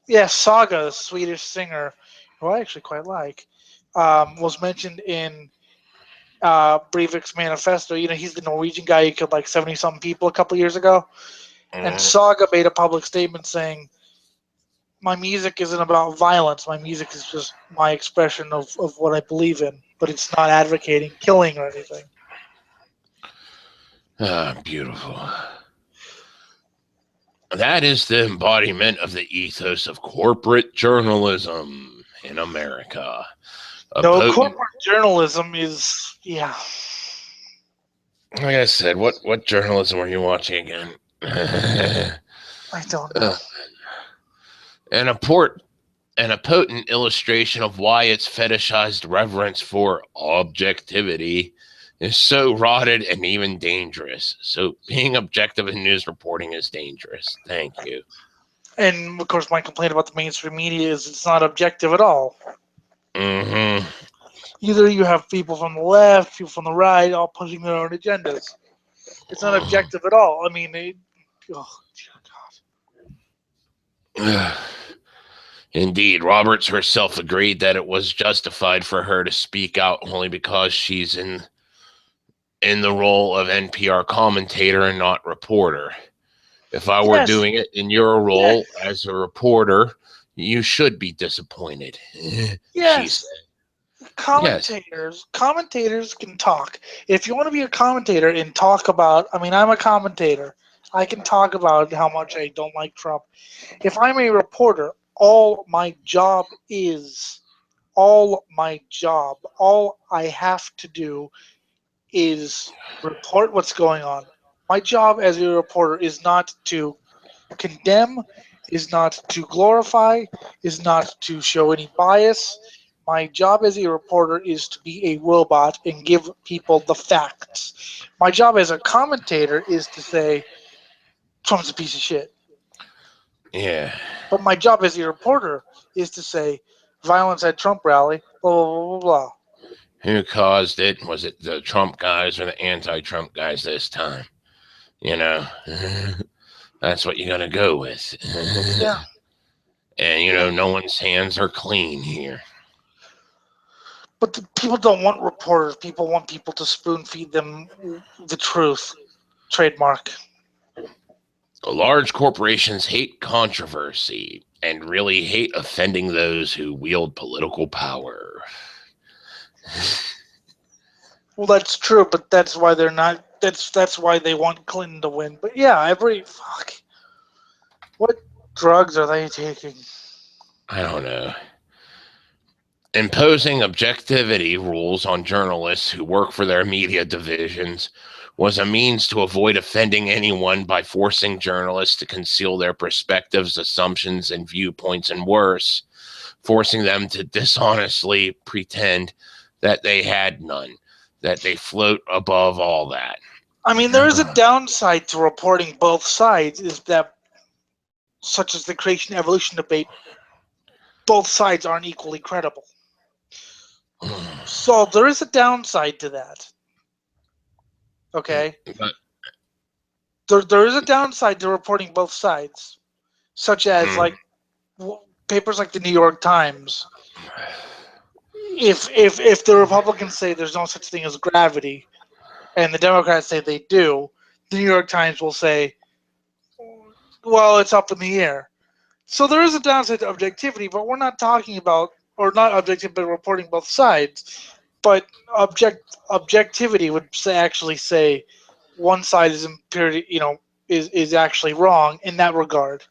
Yeah, Saga, the Swedish singer, who I actually quite like, was mentioned in Breivik's manifesto. He's the Norwegian guy who killed like 70-some people a couple years ago. And Saga made a public statement saying, "My music isn't about violence. My music is just my expression of what I believe in, but it's not advocating killing or anything." Beautiful. That is the embodiment of the ethos of corporate journalism in America. Corporate journalism is, yeah. Like I said, what journalism were you watching again? I don't know. And a potent illustration of why its fetishized reverence for objectivity is so rotted and even dangerous. So being objective in news reporting is dangerous. Thank you. And of course, my complaint about the mainstream media is it's not objective at all. Mm-hmm. Either you have people from the left, people from the right, all pushing their own agendas. It's not objective at all. I mean, oh dear God. Indeed, Roberts herself agreed that it was justified for her to speak out only because she's in the role of NPR commentator and not reporter. If I were doing it in your role as a reporter, you should be disappointed. Yes. Commentators can talk. If you want to be a commentator and talk about, I mean, I'm a commentator. I can talk about how much I don't like Trump. If I'm a reporter, all I have to do is report what's going on. My job as a reporter is not to condemn, is not to glorify, is not to show any bias. My job as a reporter is to be a robot and give people the facts. My job as a commentator is to say, Trump's a piece of shit. Yeah. But my job as a reporter is to say, violence at Trump rally, blah, blah, blah, blah. Who caused it? Was it the Trump guys or the anti-Trump guys this time? That's what you're going to go with. Yeah. And, no one's hands are clean here. But people don't want reporters. People want people to spoon feed them the truth. Trademark. Large corporations hate controversy and really hate offending those who wield political power. Well, that's true, but that's why they're not. That's why they want Clinton to win. But yeah, what drugs are they taking? I don't know. Imposing objectivity rules on journalists who work for their media divisions was a means to avoid offending anyone by forcing journalists to conceal their perspectives, assumptions, and viewpoints, and worse, forcing them to dishonestly pretend that they had none, that they float above all that. I mean, there is a downside to reporting both sides, is that, such as the creation evolution debate, both sides aren't equally credible. So there is a downside to that. Okay? There is a downside to reporting both sides, such as like papers like the New York Times. If the Republicans say there's no such thing as gravity, and the Democrats say they do, the New York Times will say, well, it's up in the air. So there is a downside to objectivity, but we're not talking about, or not objective, but reporting both sides. But objectivity would actually say one side is is actually wrong in that regard.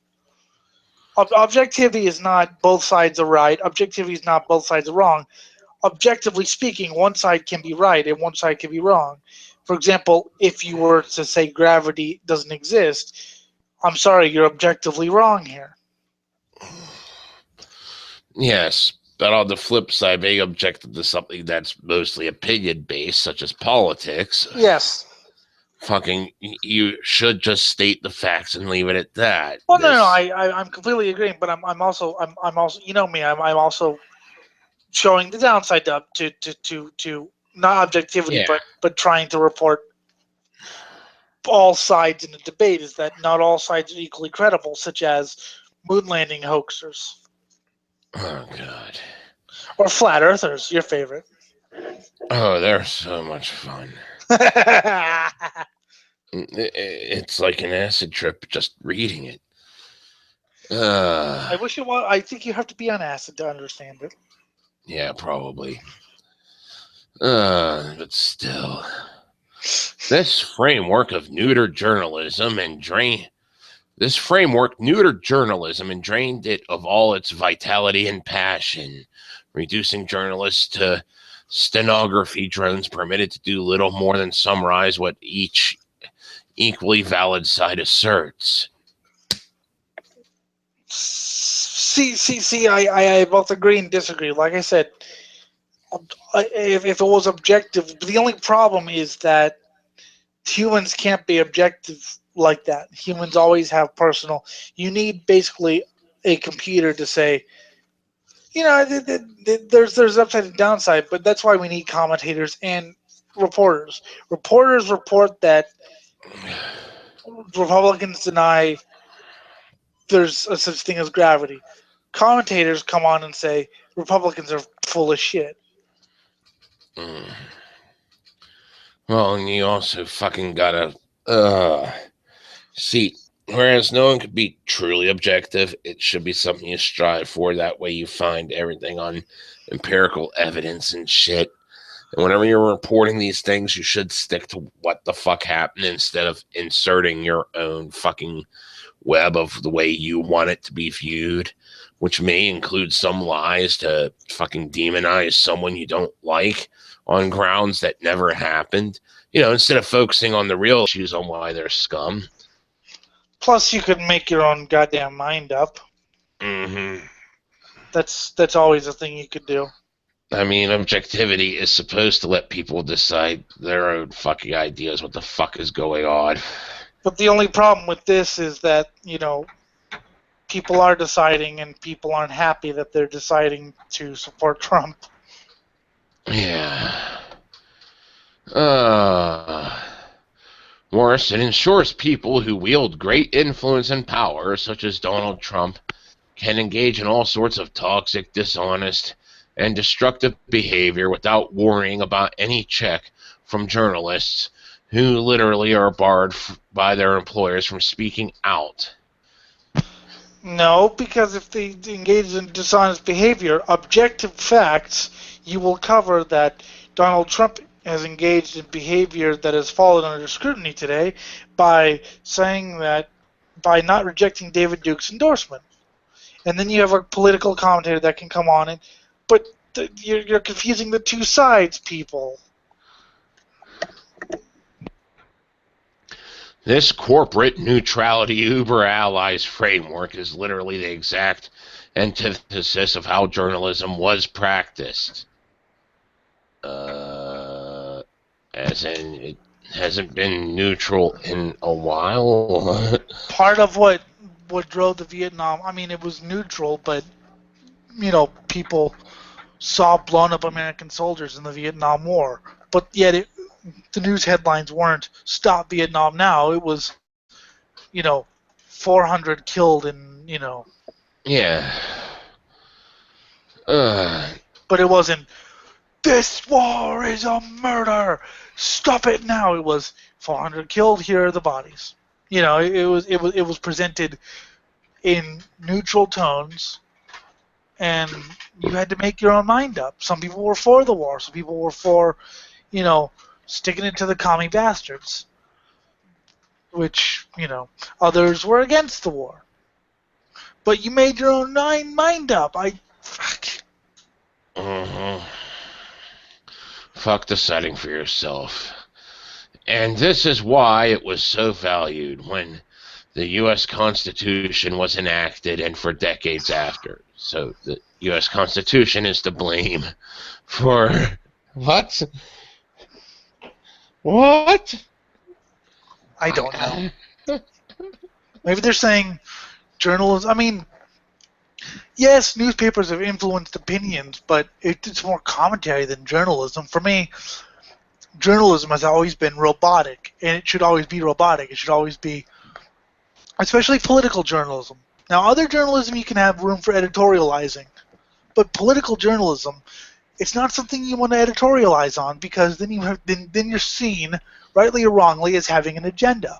Objectivity is not both sides are right. Objectivity is not both sides are wrong. Objectively speaking, one side can be right and one side can be wrong. For example, if you were to say gravity doesn't exist, I'm sorry, you're objectively wrong here. Yes, but on the flip side, being objective to something that's mostly opinion-based, such as politics, Yes. fucking, you should just state the facts and leave it at that. Well, no, I'm completely agreeing, but I'm also, you know me, I'm also showing the downside to not objectivity, Yeah. but trying to report all sides in a debate is that not all sides are equally credible, such as moon landing hoaxers. Oh, God. Or flat earthers, your favorite. Oh, they're so much fun. It's like an acid trip just reading it. I wish I think you have to be on acid to understand it. Yeah, probably. But still. This framework neutered journalism and drained it of all its vitality and passion, reducing journalists to stenography drones permitted to do little more than summarize what each equally valid side asserts. See, I both agree and disagree. Like I said, if it was objective, the only problem is that humans can't be objective like that. Humans always have personal. You need basically a computer to say, there's upside and downside, but that's why we need commentators and reporters. Reporters report that Republicans deny there's a such thing as gravity. Commentators come on and say Republicans are full of shit. Well, and you also fucking gotta see. Whereas no one could be truly objective, it should be something you strive for. That way you find everything on empirical evidence and shit. And whenever you're reporting these things, you should stick to what the fuck happened instead of inserting your own fucking web of the way you want it to be viewed, which may include some lies to fucking demonize someone you don't like on grounds that never happened. Instead of focusing on the real issues on why they're scum. Plus, you could make your own goddamn mind up. Mm-hmm. That's always a thing you could do. I mean, objectivity is supposed to let people decide their own fucking ideas what the fuck is going on. But the only problem with this is that, people are deciding and people aren't happy that they're deciding to support Trump. Yeah. Worse, it ensures people who wield great influence and power, such as Donald Trump, can engage in all sorts of toxic, dishonest, and destructive behavior without worrying about any check from journalists who literally are barred by their employers from speaking out. No, because if they engage in dishonest behavior, objective facts, you will cover that Donald Trump has engaged in behavior that has fallen under scrutiny today by saying that, by not rejecting David Duke's endorsement. And then you have a political commentator that can come on, but you're confusing the two sides, people. This corporate neutrality Uber allies framework is literally the exact antithesis of how journalism was practiced. As in, it hasn't been neutral in a while. Part of what drove the Vietnam, it was neutral, but, people saw blown up American soldiers in the Vietnam War. But yet the news headlines weren't "Stop Vietnam Now." It was, 400 killed in, Yeah. Uh, but it wasn't, "This war is a murder. Stop it now." It was 400 killed. Here are the bodies. It was presented in neutral tones, and you had to make your own mind up. Some people were for the war. Some people were for, sticking it to the commie bastards, which, others were against the war. But you made your own mind up. Fuck deciding for yourself. And this is why it was so valued when the U.S. Constitution was enacted and for decades after. So the U.S. Constitution is to blame for... What? What? I don't know. Maybe they're saying journalism. I mean, yes, newspapers have influenced opinions, but it's more commentary than journalism. For me, journalism has always been robotic, and it should always be robotic. It should always be, especially political journalism. Now, other journalism you can have room for editorializing, but political journalism, it's not something you want to editorialize on, because then you're seen, rightly or wrongly, as having an agenda.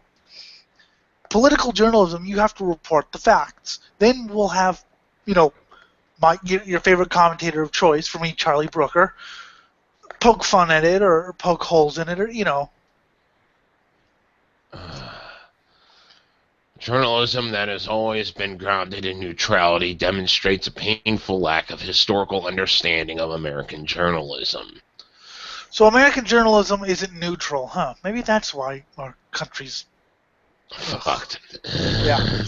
Political journalism, you have to report the facts. Then we'll have, your favorite commentator of choice, for me, Charlie Brooker, poke fun at it or poke holes in it, or Journalism that has always been grounded in neutrality demonstrates a painful lack of historical understanding of American journalism. So American journalism isn't neutral, huh? Maybe that's why our country's fucked. Yeah.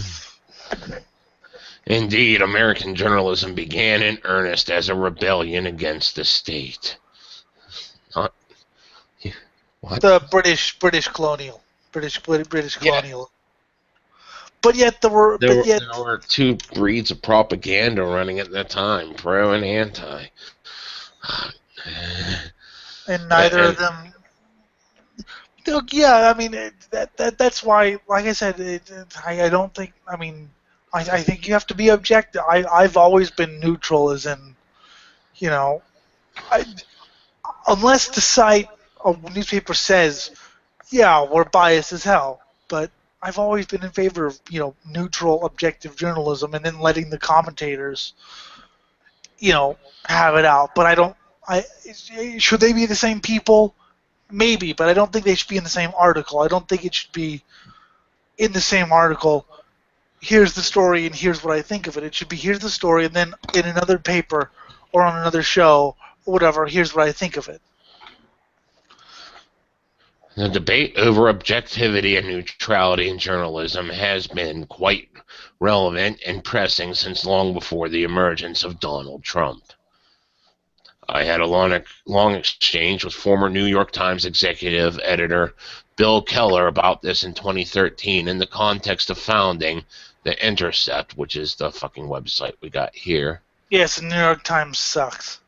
Indeed, American journalism began in earnest as a rebellion against the state. What? The British colonial. British colonial. But yet there were two breeds of propaganda running at that time, pro and anti. And neither of them. Yeah, I mean that's why. Like I said, I don't think. I mean, I think you have to be objective. I've always been neutral, as in, unless the site or newspaper says, yeah, we're biased as hell, but I've always been in favor of, neutral, objective journalism, and then letting the commentators, have it out. But should they be the same people? Maybe, but I don't think they should be in the same article. I don't think it should be in the same article, here's the story and here's what I think of it. It should be, here's the story, and then in another paper or on another show or whatever, here's what I think of it. The debate over objectivity and neutrality in journalism has been quite relevant and pressing since long before the emergence of Donald Trump. I had a long exchange with former New York Times executive editor Bill Keller about this in 2013 in the context of founding The Intercept, which is the fucking website we got here. Yes, the New York Times sucks.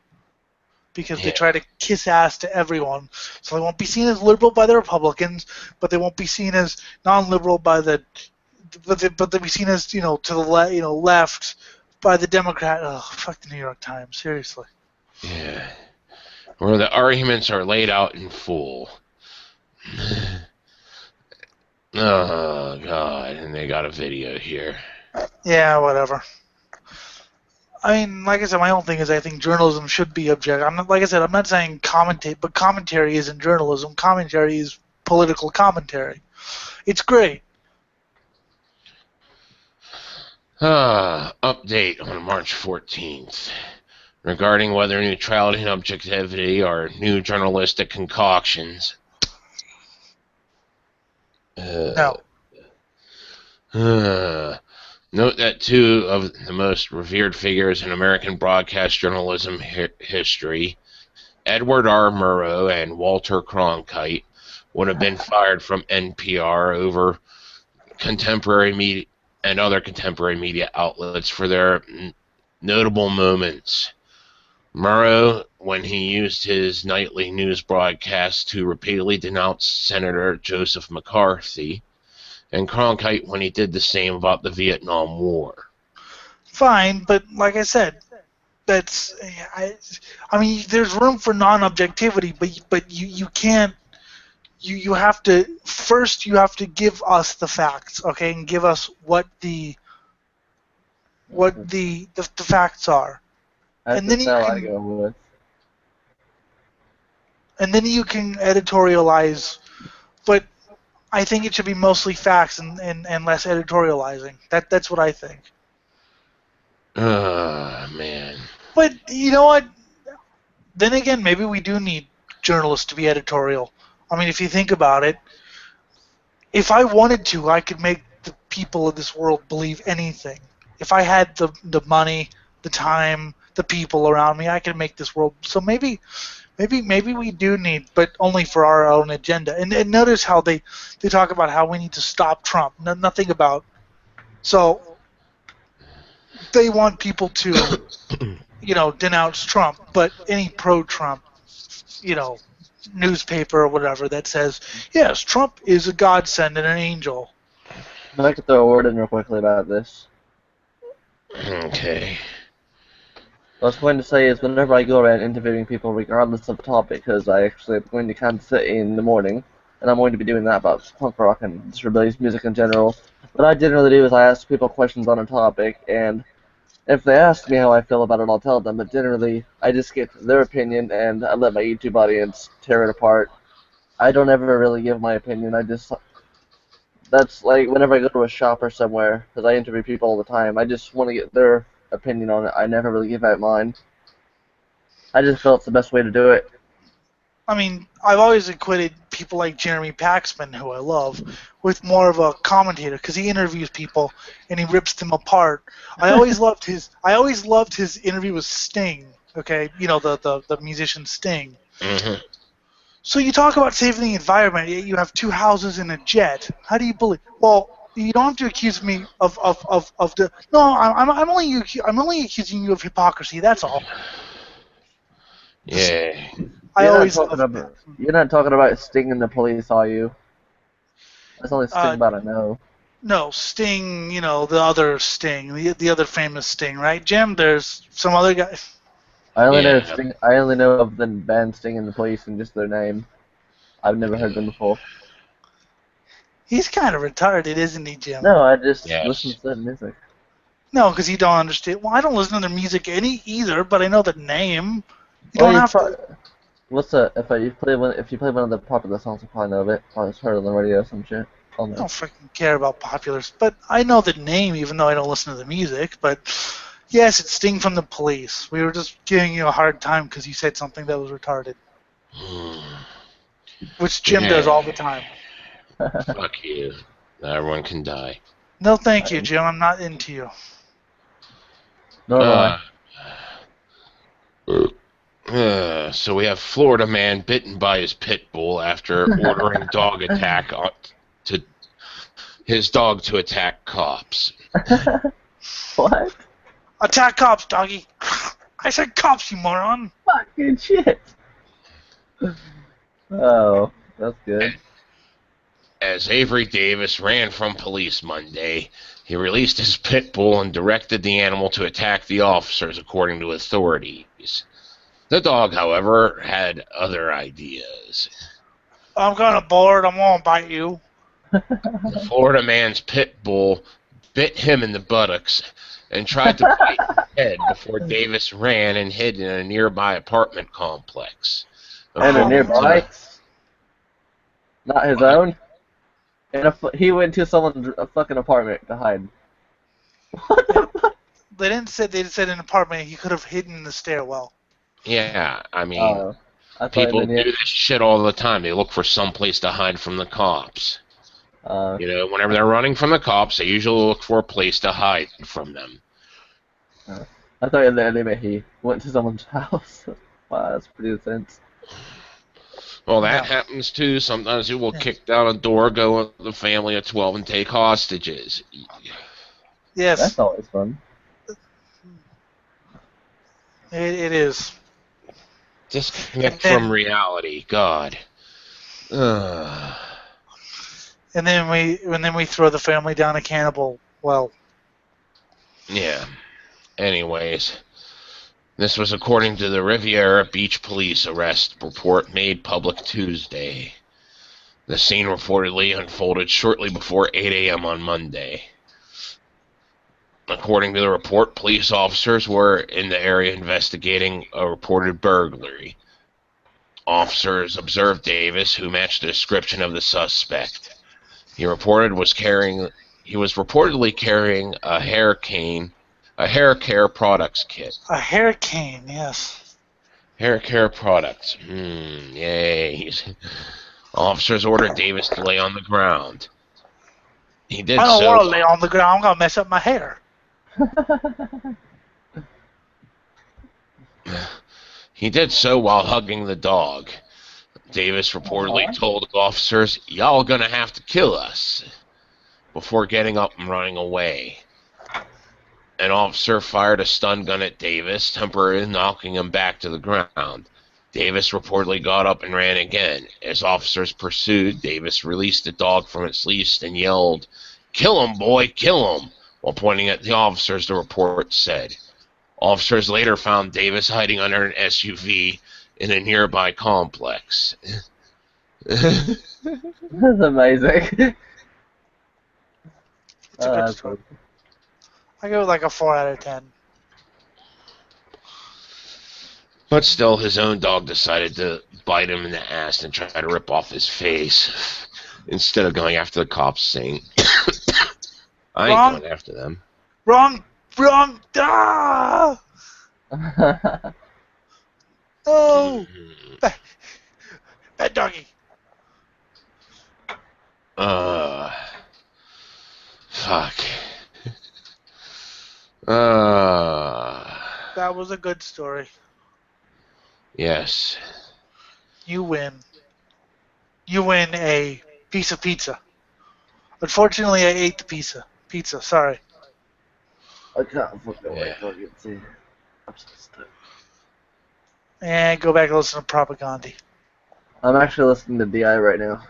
Because they try to kiss ass to everyone, so they won't be seen as liberal by the Republicans, but they won't be seen as non-liberal by but they'll be seen as to the left by the Democrat. Oh, fuck the New York Times, seriously. Yeah, where the arguments are laid out in full. Oh God, and they got a video here. Yeah, whatever. I mean, like I said, my own thing is I think journalism should be objective. I'm not saying commentate, but commentary isn't journalism. Commentary is political commentary. It's great. Update on March 14th. Regarding whether neutrality and objectivity are new journalistic concoctions. No. Note that two of the most revered figures in American broadcast journalism history, Edward R. Murrow and Walter Cronkite, would have been fired from NPR over contemporary media and other contemporary media outlets for their notable moments Murrow, when he used his nightly news broadcast to repeatedly denounce Senator Joseph McCarthy, and Cronkite when he did the same about the Vietnam War. Fine, but like I said, that's I mean, there's room for non-objectivity, but you can't. You have to first. You have to give us the facts, okay, and give us what the facts are, That's and the then you style I can go with. editorialize. But I think it should be mostly facts and less editorializing. That's what I think. Man. But you know what? Then again, maybe we do need journalists to be editorial. I mean, if you think about it, if I wanted to, I could make the people of this world believe anything. If I had the money, the time, the people around me, I could make this world. So maybe we do need, but only for our own agenda. And notice how they talk about how we need to stop Trump. Nothing about. So they want people to, denounce Trump, but any pro-Trump, newspaper or whatever that says, yes, Trump is a godsend and an angel. I'd like to throw a word in real quickly about this. Okay. What I was going to say is whenever I go around interviewing people, regardless of the topic, because I actually am going to Kansas City in the morning, and I'm going to be doing that about punk rock and just rebellious music in general, what I generally do is I ask people questions on a topic, and if they ask me how I feel about it, I'll tell them, but generally, I just get their opinion, and I let my YouTube audience tear it apart. I don't ever really give my opinion, that's like whenever I go to a shop or somewhere, because I interview people all the time, I just want to get their opinion on it. I never really give out mine. I just felt it's the best way to do it. I mean, I've always equated people like Jeremy Paxman, who I love, with more of a commentator because he interviews people and he rips them apart. I always loved his interview with Sting. Okay, the musician Sting. Mm-hmm. So you talk about saving the environment, yet you have two houses and a jet. How do you believe? Well, you don't have to accuse me of the. No, I'm only accusing you of hypocrisy. That's all. Yeah. I always loved You're not talking about Sting and the Police, are you? That's the only Sting about I know. No, Sting, the other Sting, the other famous Sting, right, Jim? There's some other guy. I only know Yeah. Sting. I only know of the band Sting and the Police and just their name. I've never heard them before. He's kind of retarded, isn't he, Jim? No, I just Yes. listen to their music. No, because you don't understand. Well, I don't listen to their music either, but I know the name. You Well, don't have to. What's if you play one of the popular songs, you probably know of it. Probably heard it on the radio or some shit. I don't freaking care about populars, but I know the name even though I don't listen to the music. But yes, it's Sting from the Police. We were just giving you a hard time because you said something that was retarded, which Jim does all the time. Fuck you. Everyone can die. No, thank you, Jim. I'm not into you. Nor am I. So we have Florida man bitten by his pit bull after ordering dog attack to his dog to attack cops. What? Attack cops, doggy. I said cops, you moron. Fucking shit. Oh, that's good. As Avery Davis ran from police Monday, he released his pit bull and directed the animal to attack the officers, according to authorities. The dog, however, had other ideas. I'm kind of bored. I'm gonna bite you. The Florida man's pit bull bit him in the buttocks and tried to bite his head before Davis ran and hid in a nearby apartment complex. And a nearby? Not his own? And he went to someone's fucking apartment to hide. What the fuck? They didn't say they said an apartment. He could have hidden in the stairwell. Yeah, I mean, I people do this shit all the time. They look for some place to hide from the cops. Whenever they're running from the cops, they usually look for a place to hide from them. I thought he went to someone's house. Wow, that's pretty intense. Well, that happens too. Sometimes he will kick down a door, go with the family of 12, and take hostages. Yes. That's always fun. It is. Disconnect from reality. God. Ugh. And then we throw the family down a cannibal well. Yeah. Anyways, this was according to the Riviera Beach Police arrest report made public Tuesday. The scene reportedly unfolded shortly before 8 a.m. on Monday. According to the report, police officers were in the area investigating a reported burglary. Officers observed Davis, who matched the description of the suspect. He was reportedly carrying a hair care products kit. A hair cane, yes. Hair care products. Yay. Officers ordered Davis to lay on the ground. He did I don't so. want to lay on the ground. I'm gonna mess up my hair. He did so while hugging the dog. Davis reportedly told officers, "Y'all gonna have to kill us," before getting up and running away. An officer fired a stun gun at Davis, temporarily knocking him back to the ground. Davis reportedly got up and ran again. As officers pursued, Davis released the dog from its leash and yelled, "Kill him, boy, kill him," while pointing at the officers, the report said. Officers later found Davis hiding under an SUV in a nearby complex. That's amazing. It's a good story. I go with like a 4 out of 10. But still, his own dog decided to bite him in the ass and try to rip off his face instead of going after the cops, saying, "I ain't going after them." Wrong! Ah! Oh! Bad doggy. Fuck. That was a good story. Yes. You win. You win a piece of pizza. Unfortunately, I ate the pizza. Sorry. I can't fucking wait till I get to see. I'm so stoked. And go back and listen to Propaganda. I'm actually listening to DI right now.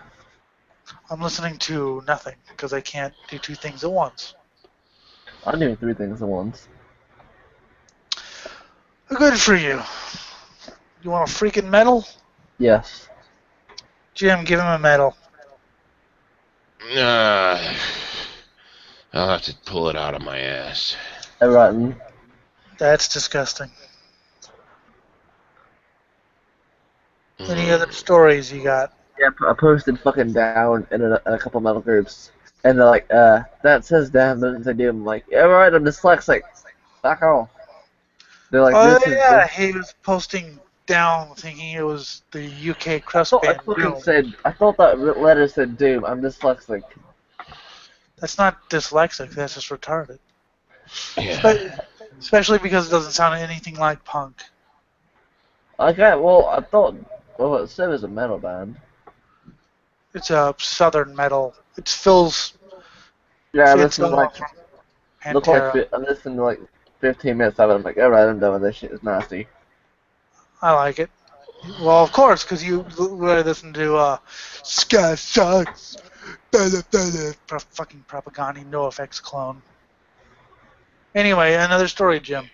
I'm listening to nothing because I can't do two things at once. I'm doing 3 things at once. Good for you. You want a freaking medal? Yes. Jim, give him a medal. I'll have to pull it out of my ass. Hey, Rotten. That's disgusting. Any other stories you got? Yeah, I posted fucking down in a couple metal groups. And they're like, that says down, but I do. I'm like, yeah, right, I'm dyslexic. Back off. They're like, Oh, this yeah, is he was posting down thinking it was the UK crust I band. thought that letter said Doom. I'm dyslexic. That's not dyslexic, that's just retarded. Yeah. Especially because it doesn't sound anything like punk. Okay, well, I thought, well, it said it was a metal band. It's a southern metal. It's Phil's. Yeah, It's this is like, look like, I'm listening to like 15 minutes of it. I'm like, alright, I'm done with this shit. It's nasty. I like it. Well, of course, because you listen to Sky Sucks. Fucking Propaganda, no effects clone. Anyway, another story, Jim.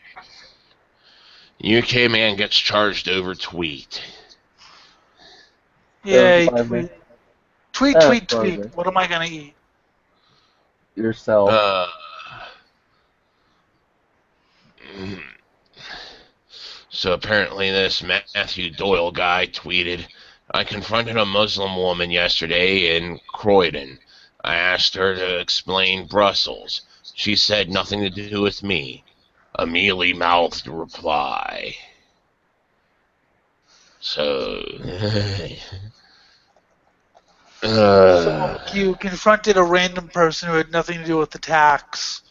UK man gets charged over tweet. Yay, Surprising. tweet. What am I going to eat? Yourself. So apparently this Matthew Doyle guy tweeted, "I confronted a Muslim woman yesterday in Croydon. I asked her to explain Brussels. She said nothing to do with me. A mealy-mouthed reply." So... So you confronted a random person who had nothing to do with the tax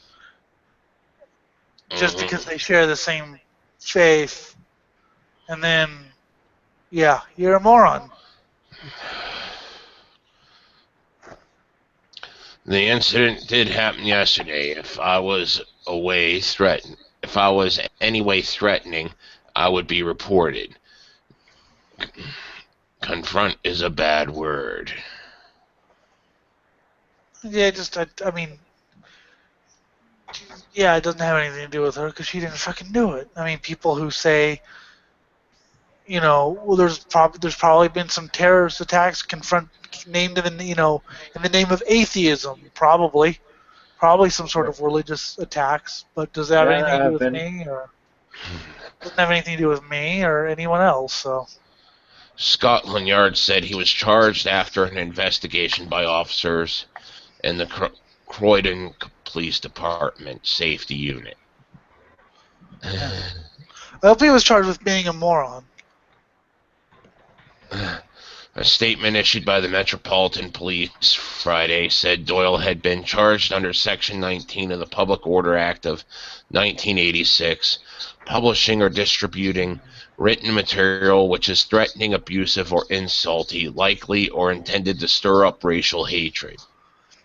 just because they share the same faith, and then, yeah, you're a moron. The incident did happen yesterday. If I was any way threatening, I would be reported. confront is a bad word. Yeah, I mean, yeah, it doesn't have anything to do with her because she didn't fucking do it. I mean, people who say, well, there's probably been some terrorist attacks named in in the name of atheism, probably some sort of religious attacks. But does that have Yeah, anything there to do have with been. me, or doesn't have anything to do with me or anyone else? So Scotland Yard said he was charged after an investigation by officers in the Croydon Police Department Safety Unit. yeah. I hope he was charged with being a moron. A statement issued by the Metropolitan Police Friday said Doyle had been charged under Section 19 of the Public Order Act of 1986, publishing or distributing written material which is threatening, abusive, or insulting, likely or intended to stir up racial hatred.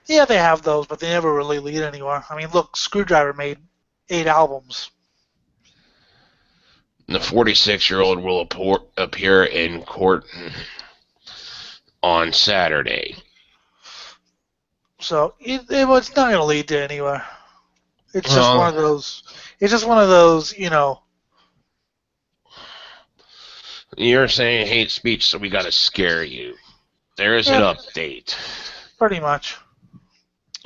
Yeah, they have those, but they never really lead anywhere. I mean, look, Screwdriver made 8 albums. The 46-year-old will appear in court on Saturday. So it's not going to lead to anywhere. It's just Well, one of those. It's just one of those, You're saying hate speech, so we gotta scare you. There is an update. pretty much.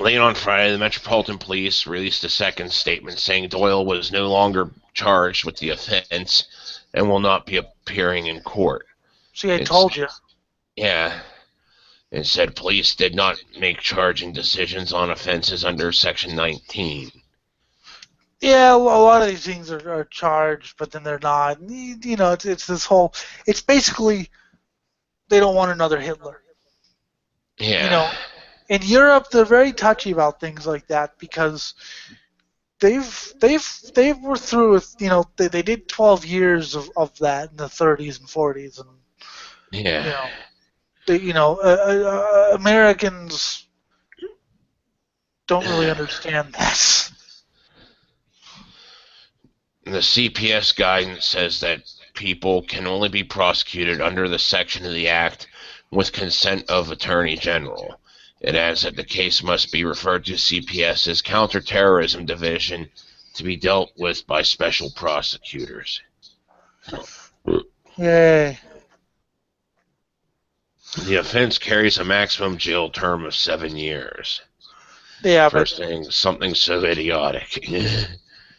Late on Friday, the Metropolitan Police released a second statement saying Doyle was no longer charged with the offense and will not be appearing in court. See, I told you. Yeah. It said police did not make charging decisions on offenses under Section 19. Yeah, a lot of these things are charged, but then they're not. It's this whole. It's basically they don't want another Hitler. Yeah. In Europe, they're very touchy about things like that because they were through with they did 12 years of that in the 30s and 40s, and Yeah. Americans don't really understand that. The CPS guidance says that people can only be prosecuted under the section of the Act with consent of Attorney General. It adds that the case must be referred to CPS's Counterterrorism Division to be dealt with by special prosecutors. Yay. The offense carries a maximum jail term of 7 years. Yeah, for saying something so idiotic.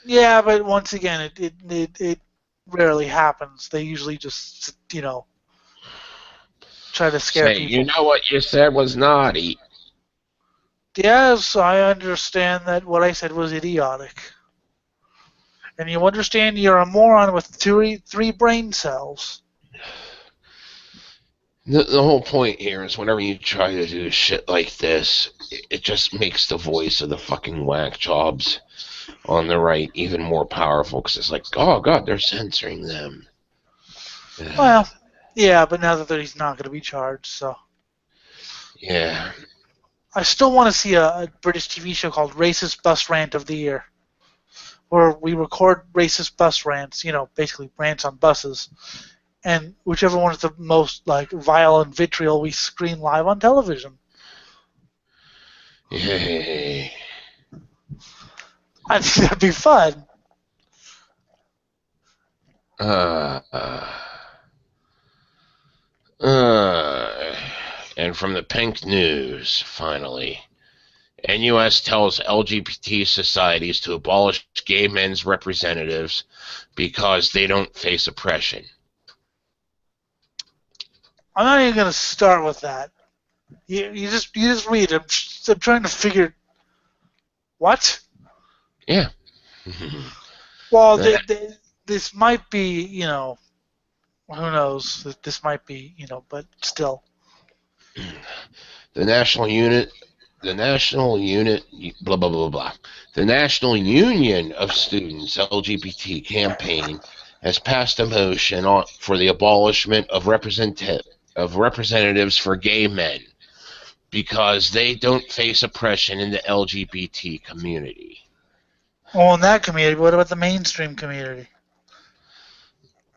Yeah, but once again, it rarely happens. They usually just try to scare people. You know what you said was naughty. Yes, I understand that what I said was idiotic. And you understand you're a moron with three brain cells. The whole point here is whenever you try to do shit like this, it just makes the voice of the fucking whack jobs on the right even more powerful, because it's like, oh god, they're censoring them. Well, yeah, but now that he's not going to be charged, so. Yeah. I still want to see a British TV show called Racist Bus Rant of the Year, where we record racist bus rants, basically rants on buses, and whichever one is the most violent vitriol we screen live on television. Yay. I think that'd be fun. And from the Pink News, finally, NUS tells LGBT societies to abolish gay men's representatives because they don't face oppression. I'm not even going to start with that. You just read. I'm trying to figure. What? Yeah. Well, this might be, who knows? This might be, but still. The National Union, blah, blah, blah, blah. The National Union of Students LGBT campaign has passed a motion for the abolishment of representatives for gay men because they don't face oppression in the LGBT community. Well, in that community, what about the mainstream community?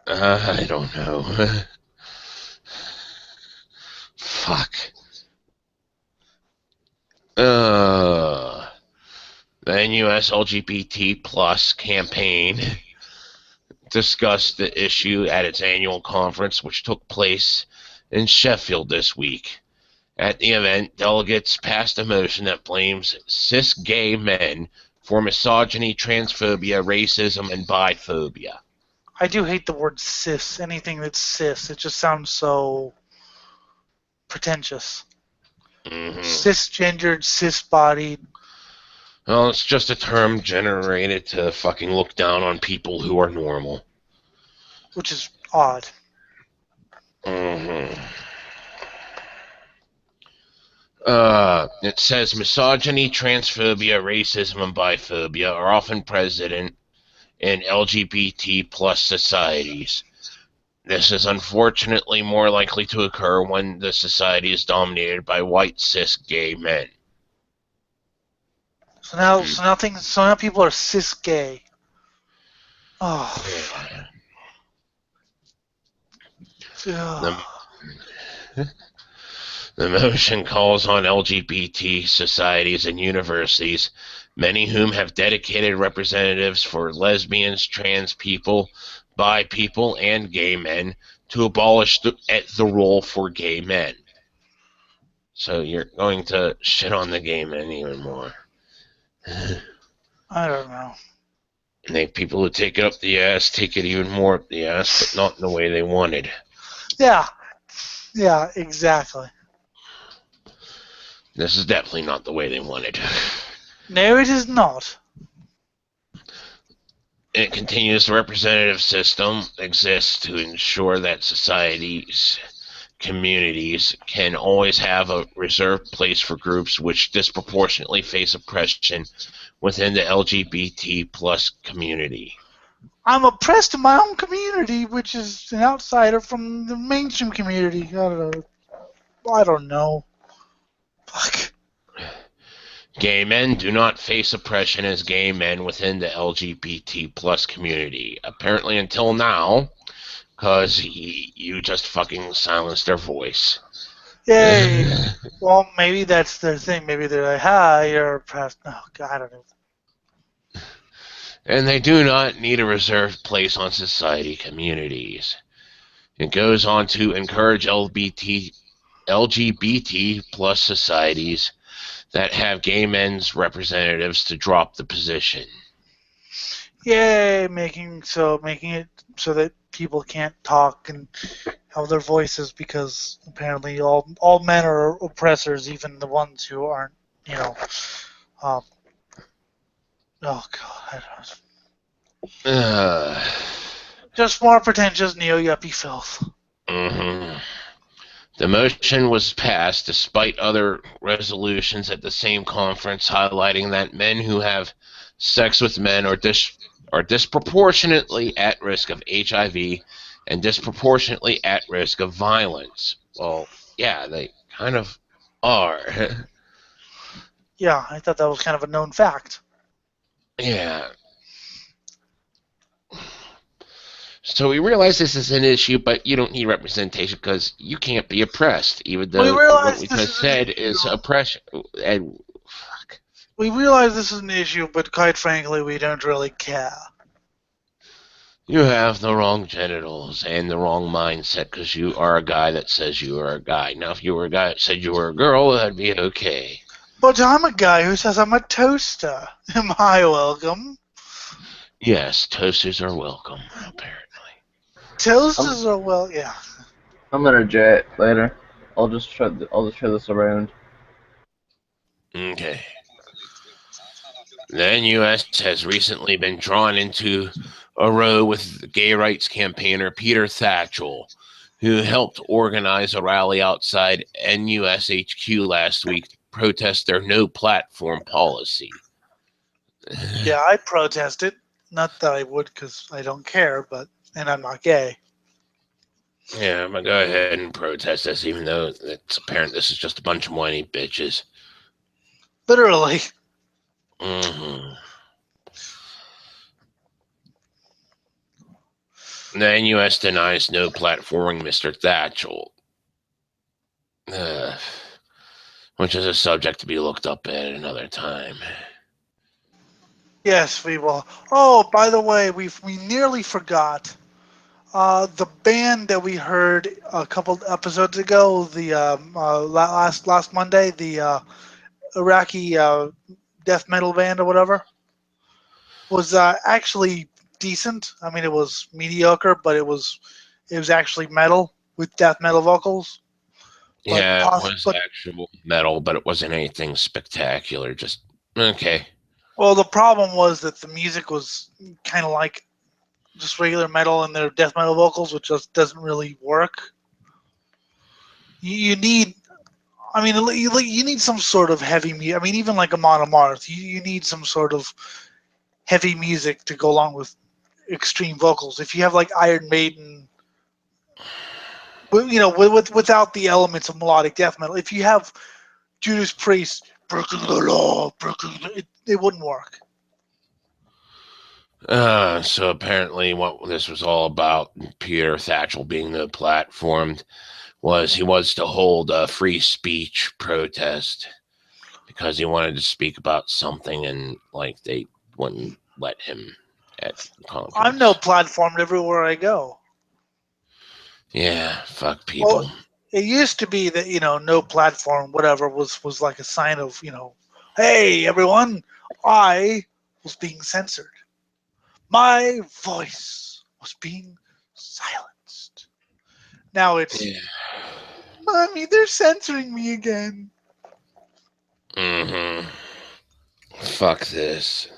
I don't know. fuck. The NUS LGBT plus campaign discussed the issue at its annual conference, which took place in Sheffield this week. At the event, delegates passed a motion that blames cis gay men for misogyny, transphobia, racism, and biphobia. I do hate the word cis. Anything that's cis, it just sounds so pretentious. Cisgendered, cis-bodied. Well, it's just a term generated to fucking look down on people who are normal. Which is odd. It says misogyny, transphobia, racism, and biphobia are often present in LGBT plus societies. This is unfortunately more likely to occur when the society is dominated by white cis gay men. So now people are cis gay. Oh. The motion calls on LGBT societies and universities, many whom have dedicated representatives for lesbians, trans people, bi people, and gay men, to abolish the role for gay men. So you're going to shit on the gay men even more. I don't know. Make people who take it up the ass take it even more up the ass, but not in the way they wanted. Yeah, exactly. This is definitely not the way they wanted. No, it is not. It continues, the representative system exists to ensure that societies, communities can always have a reserved place for groups which disproportionately face oppression within the LGBT plus community. I'm oppressed in my own community, which is an outsider from the mainstream community. I don't know. Fuck. Gay men do not face oppression as gay men within the LGBT plus community. Apparently until now, because you just fucking silenced their voice. Yay. Well, maybe that's their thing. Maybe they're like, hi, you're oppressed. Oh, God, I don't know. And they do not need a reserved place on society communities. It goes on to encourage LGBT plus societies that have gay men's representatives to drop the position. Yay, making it so that people can't talk and have their voices, because apparently all men are oppressors, even the ones who aren't, oh God, I don't know. Just more pretentious neo-yuppie filth. The motion was passed despite other resolutions at the same conference highlighting that men who have sex with men are disproportionately at risk of HIV and disproportionately at risk of violence. Well, yeah, they kind of are. Yeah, I thought that was kind of a known fact. Yeah. So we realize this is an issue, but you don't need representation because you can't be oppressed, even though what we just said is oppression. And fuck. We realize this is an issue, but quite frankly, we don't really care. You have the wrong genitals and the wrong mindset because you are a guy that says you are a guy. Now, if you were a guy that said you were a girl, that'd be okay. But I'm a guy who says I'm a toaster. Am I welcome? Yes, toasters are welcome, apparently. Toasters are yeah. I'm gonna jet later. I'll just try this around. Okay. The NUS has recently been drawn into a row with gay rights campaigner Peter Thatchell, who helped organize a rally outside NUS HQ last week to protest their no platform policy. Yeah, I protested. Not that I would, because I don't care, and I'm not gay. Yeah, I'm gonna go ahead and protest this, even though it's apparent this is just a bunch of whiny bitches. Literally. The NUS denies no platforming Mr. Thatchell. which is a subject to be looked up at another time. Yes, we will. Oh, by the way, we nearly forgot. The band that we heard a couple episodes ago, the last Monday, the Iraqi death metal band or whatever, was actually decent. I mean, it was mediocre, but it was actually metal with death metal vocals. But Yeah, it was actual metal, but it wasn't anything spectacular. Just okay. well, the problem was that the music was kind of like just regular metal and their death metal vocals, which just doesn't really work. You need, I mean, you need some sort of heavy music. I mean, even like Amon Amarth, you need some sort of heavy music to go along with extreme vocals. If you have like Iron Maiden, without the elements of melodic death metal, if you have Judas Priest, breaking the law, it wouldn't work. So apparently, what this was all about, Peter Thatchell being the platform, was he was to hold a free speech protest because he wanted to speak about something, and like they wouldn't let him at conference. I'm no platformed everywhere I go. Yeah, fuck people. Well, it used to be that no platform, whatever, was like a sign of hey everyone, I was being censored. My voice was being silenced. Now it's, Yeah. Mommy, they're censoring me again. Mm-hmm. Fuck this.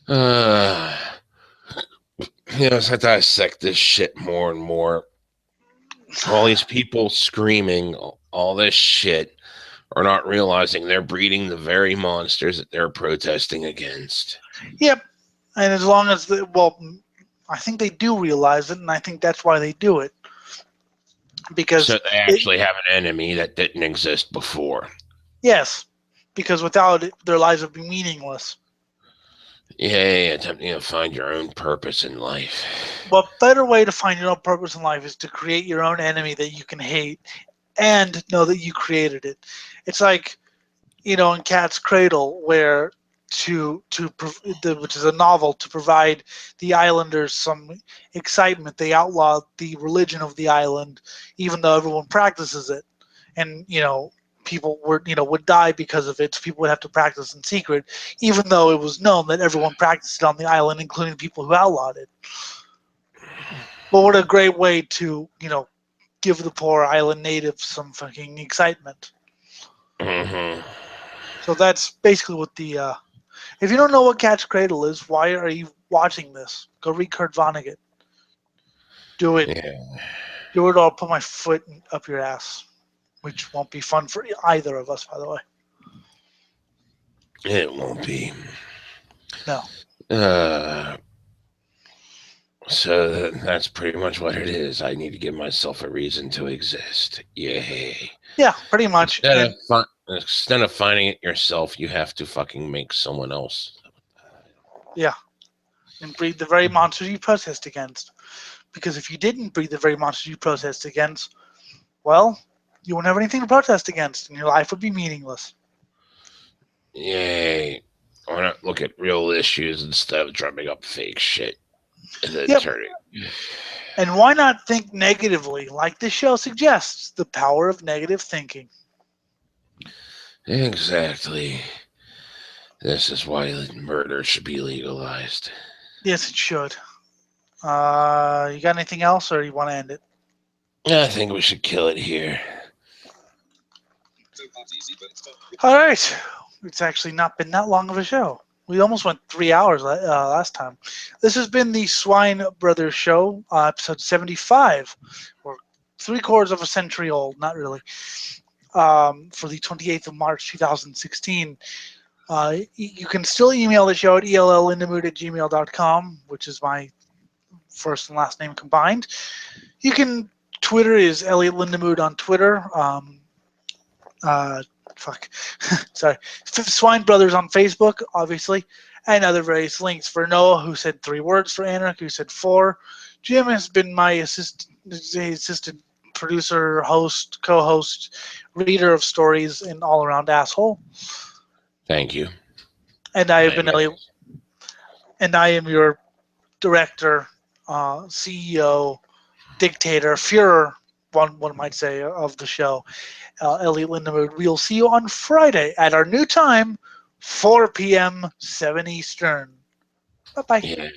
As I dissect this shit more and more, all these people screaming all this shit are not realizing they're breeding the very monsters that they're protesting against. Yep. And as long as I think they do realize it, and I think that's why they do it. Because so they actually have an enemy that didn't exist before. Yes, because without it, their lives would be meaningless. Yeah, attempting to find your own purpose in life. What better way to find your own purpose in life is to create your own enemy that you can hate and know that you created it. It's like, in Cat's Cradle, where which is a novel, to provide the islanders some excitement, they outlawed the religion of the island, even though everyone practices it, and people would die because of it. So people would have to practice in secret, even though it was known that everyone practiced it on the island, including people who outlawed it. But what a great way to give the poor island natives some fucking excitement. Mm-hmm. So that's basically what the. If you don't know what Cat's Cradle is, why are you watching this? Go read Kurt Vonnegut. Do it. Yeah. Do it, or I'll put my foot up your ass, which won't be fun for either of us, by the way. It won't be. No. So that's pretty much what it is. I need to give myself a reason to exist. Yay. Yeah, pretty much. Instead of finding it yourself, you have to fucking make someone else. Yeah. And breed the very monsters you protest against. Because if you didn't breed the very monsters you protest against, well, you wouldn't have anything to protest against, and your life would be meaningless. Yay. Why not look at real issues instead of drumming up fake shit? And then turn it. And why not think negatively, like this show suggests, the power of negative thinking? Exactly. This is why murder should be legalized. Yes, it should. You got anything else, or you want to end it? I think we should kill it here. All right. It's actually not been that long of a show. We almost went 3 hours last time. This has been the Swine Brothers Show, episode 75. We're 3/4 of a century old, not really, for the 28th of March, 2016. You can still email the show at ellindamood@gmail.com, which is my first and last name combined. You can Twitter is Elliot Lindamood on Twitter. Sorry. Swine Brothers on Facebook, obviously, and other various links. For Noah, who said 3 words, for Anarka, who said 4. Jim has been my assistant producer, host, co-host, reader of stories, and all-around asshole. Thank you. And I have My been man. Elliot, and I am your director, CEO, dictator, Führer, one might say, of the show, Elliot Lindamood. We'll see you on Friday at our new time, 4 p.m. 7 Eastern. Bye-bye. Yeah.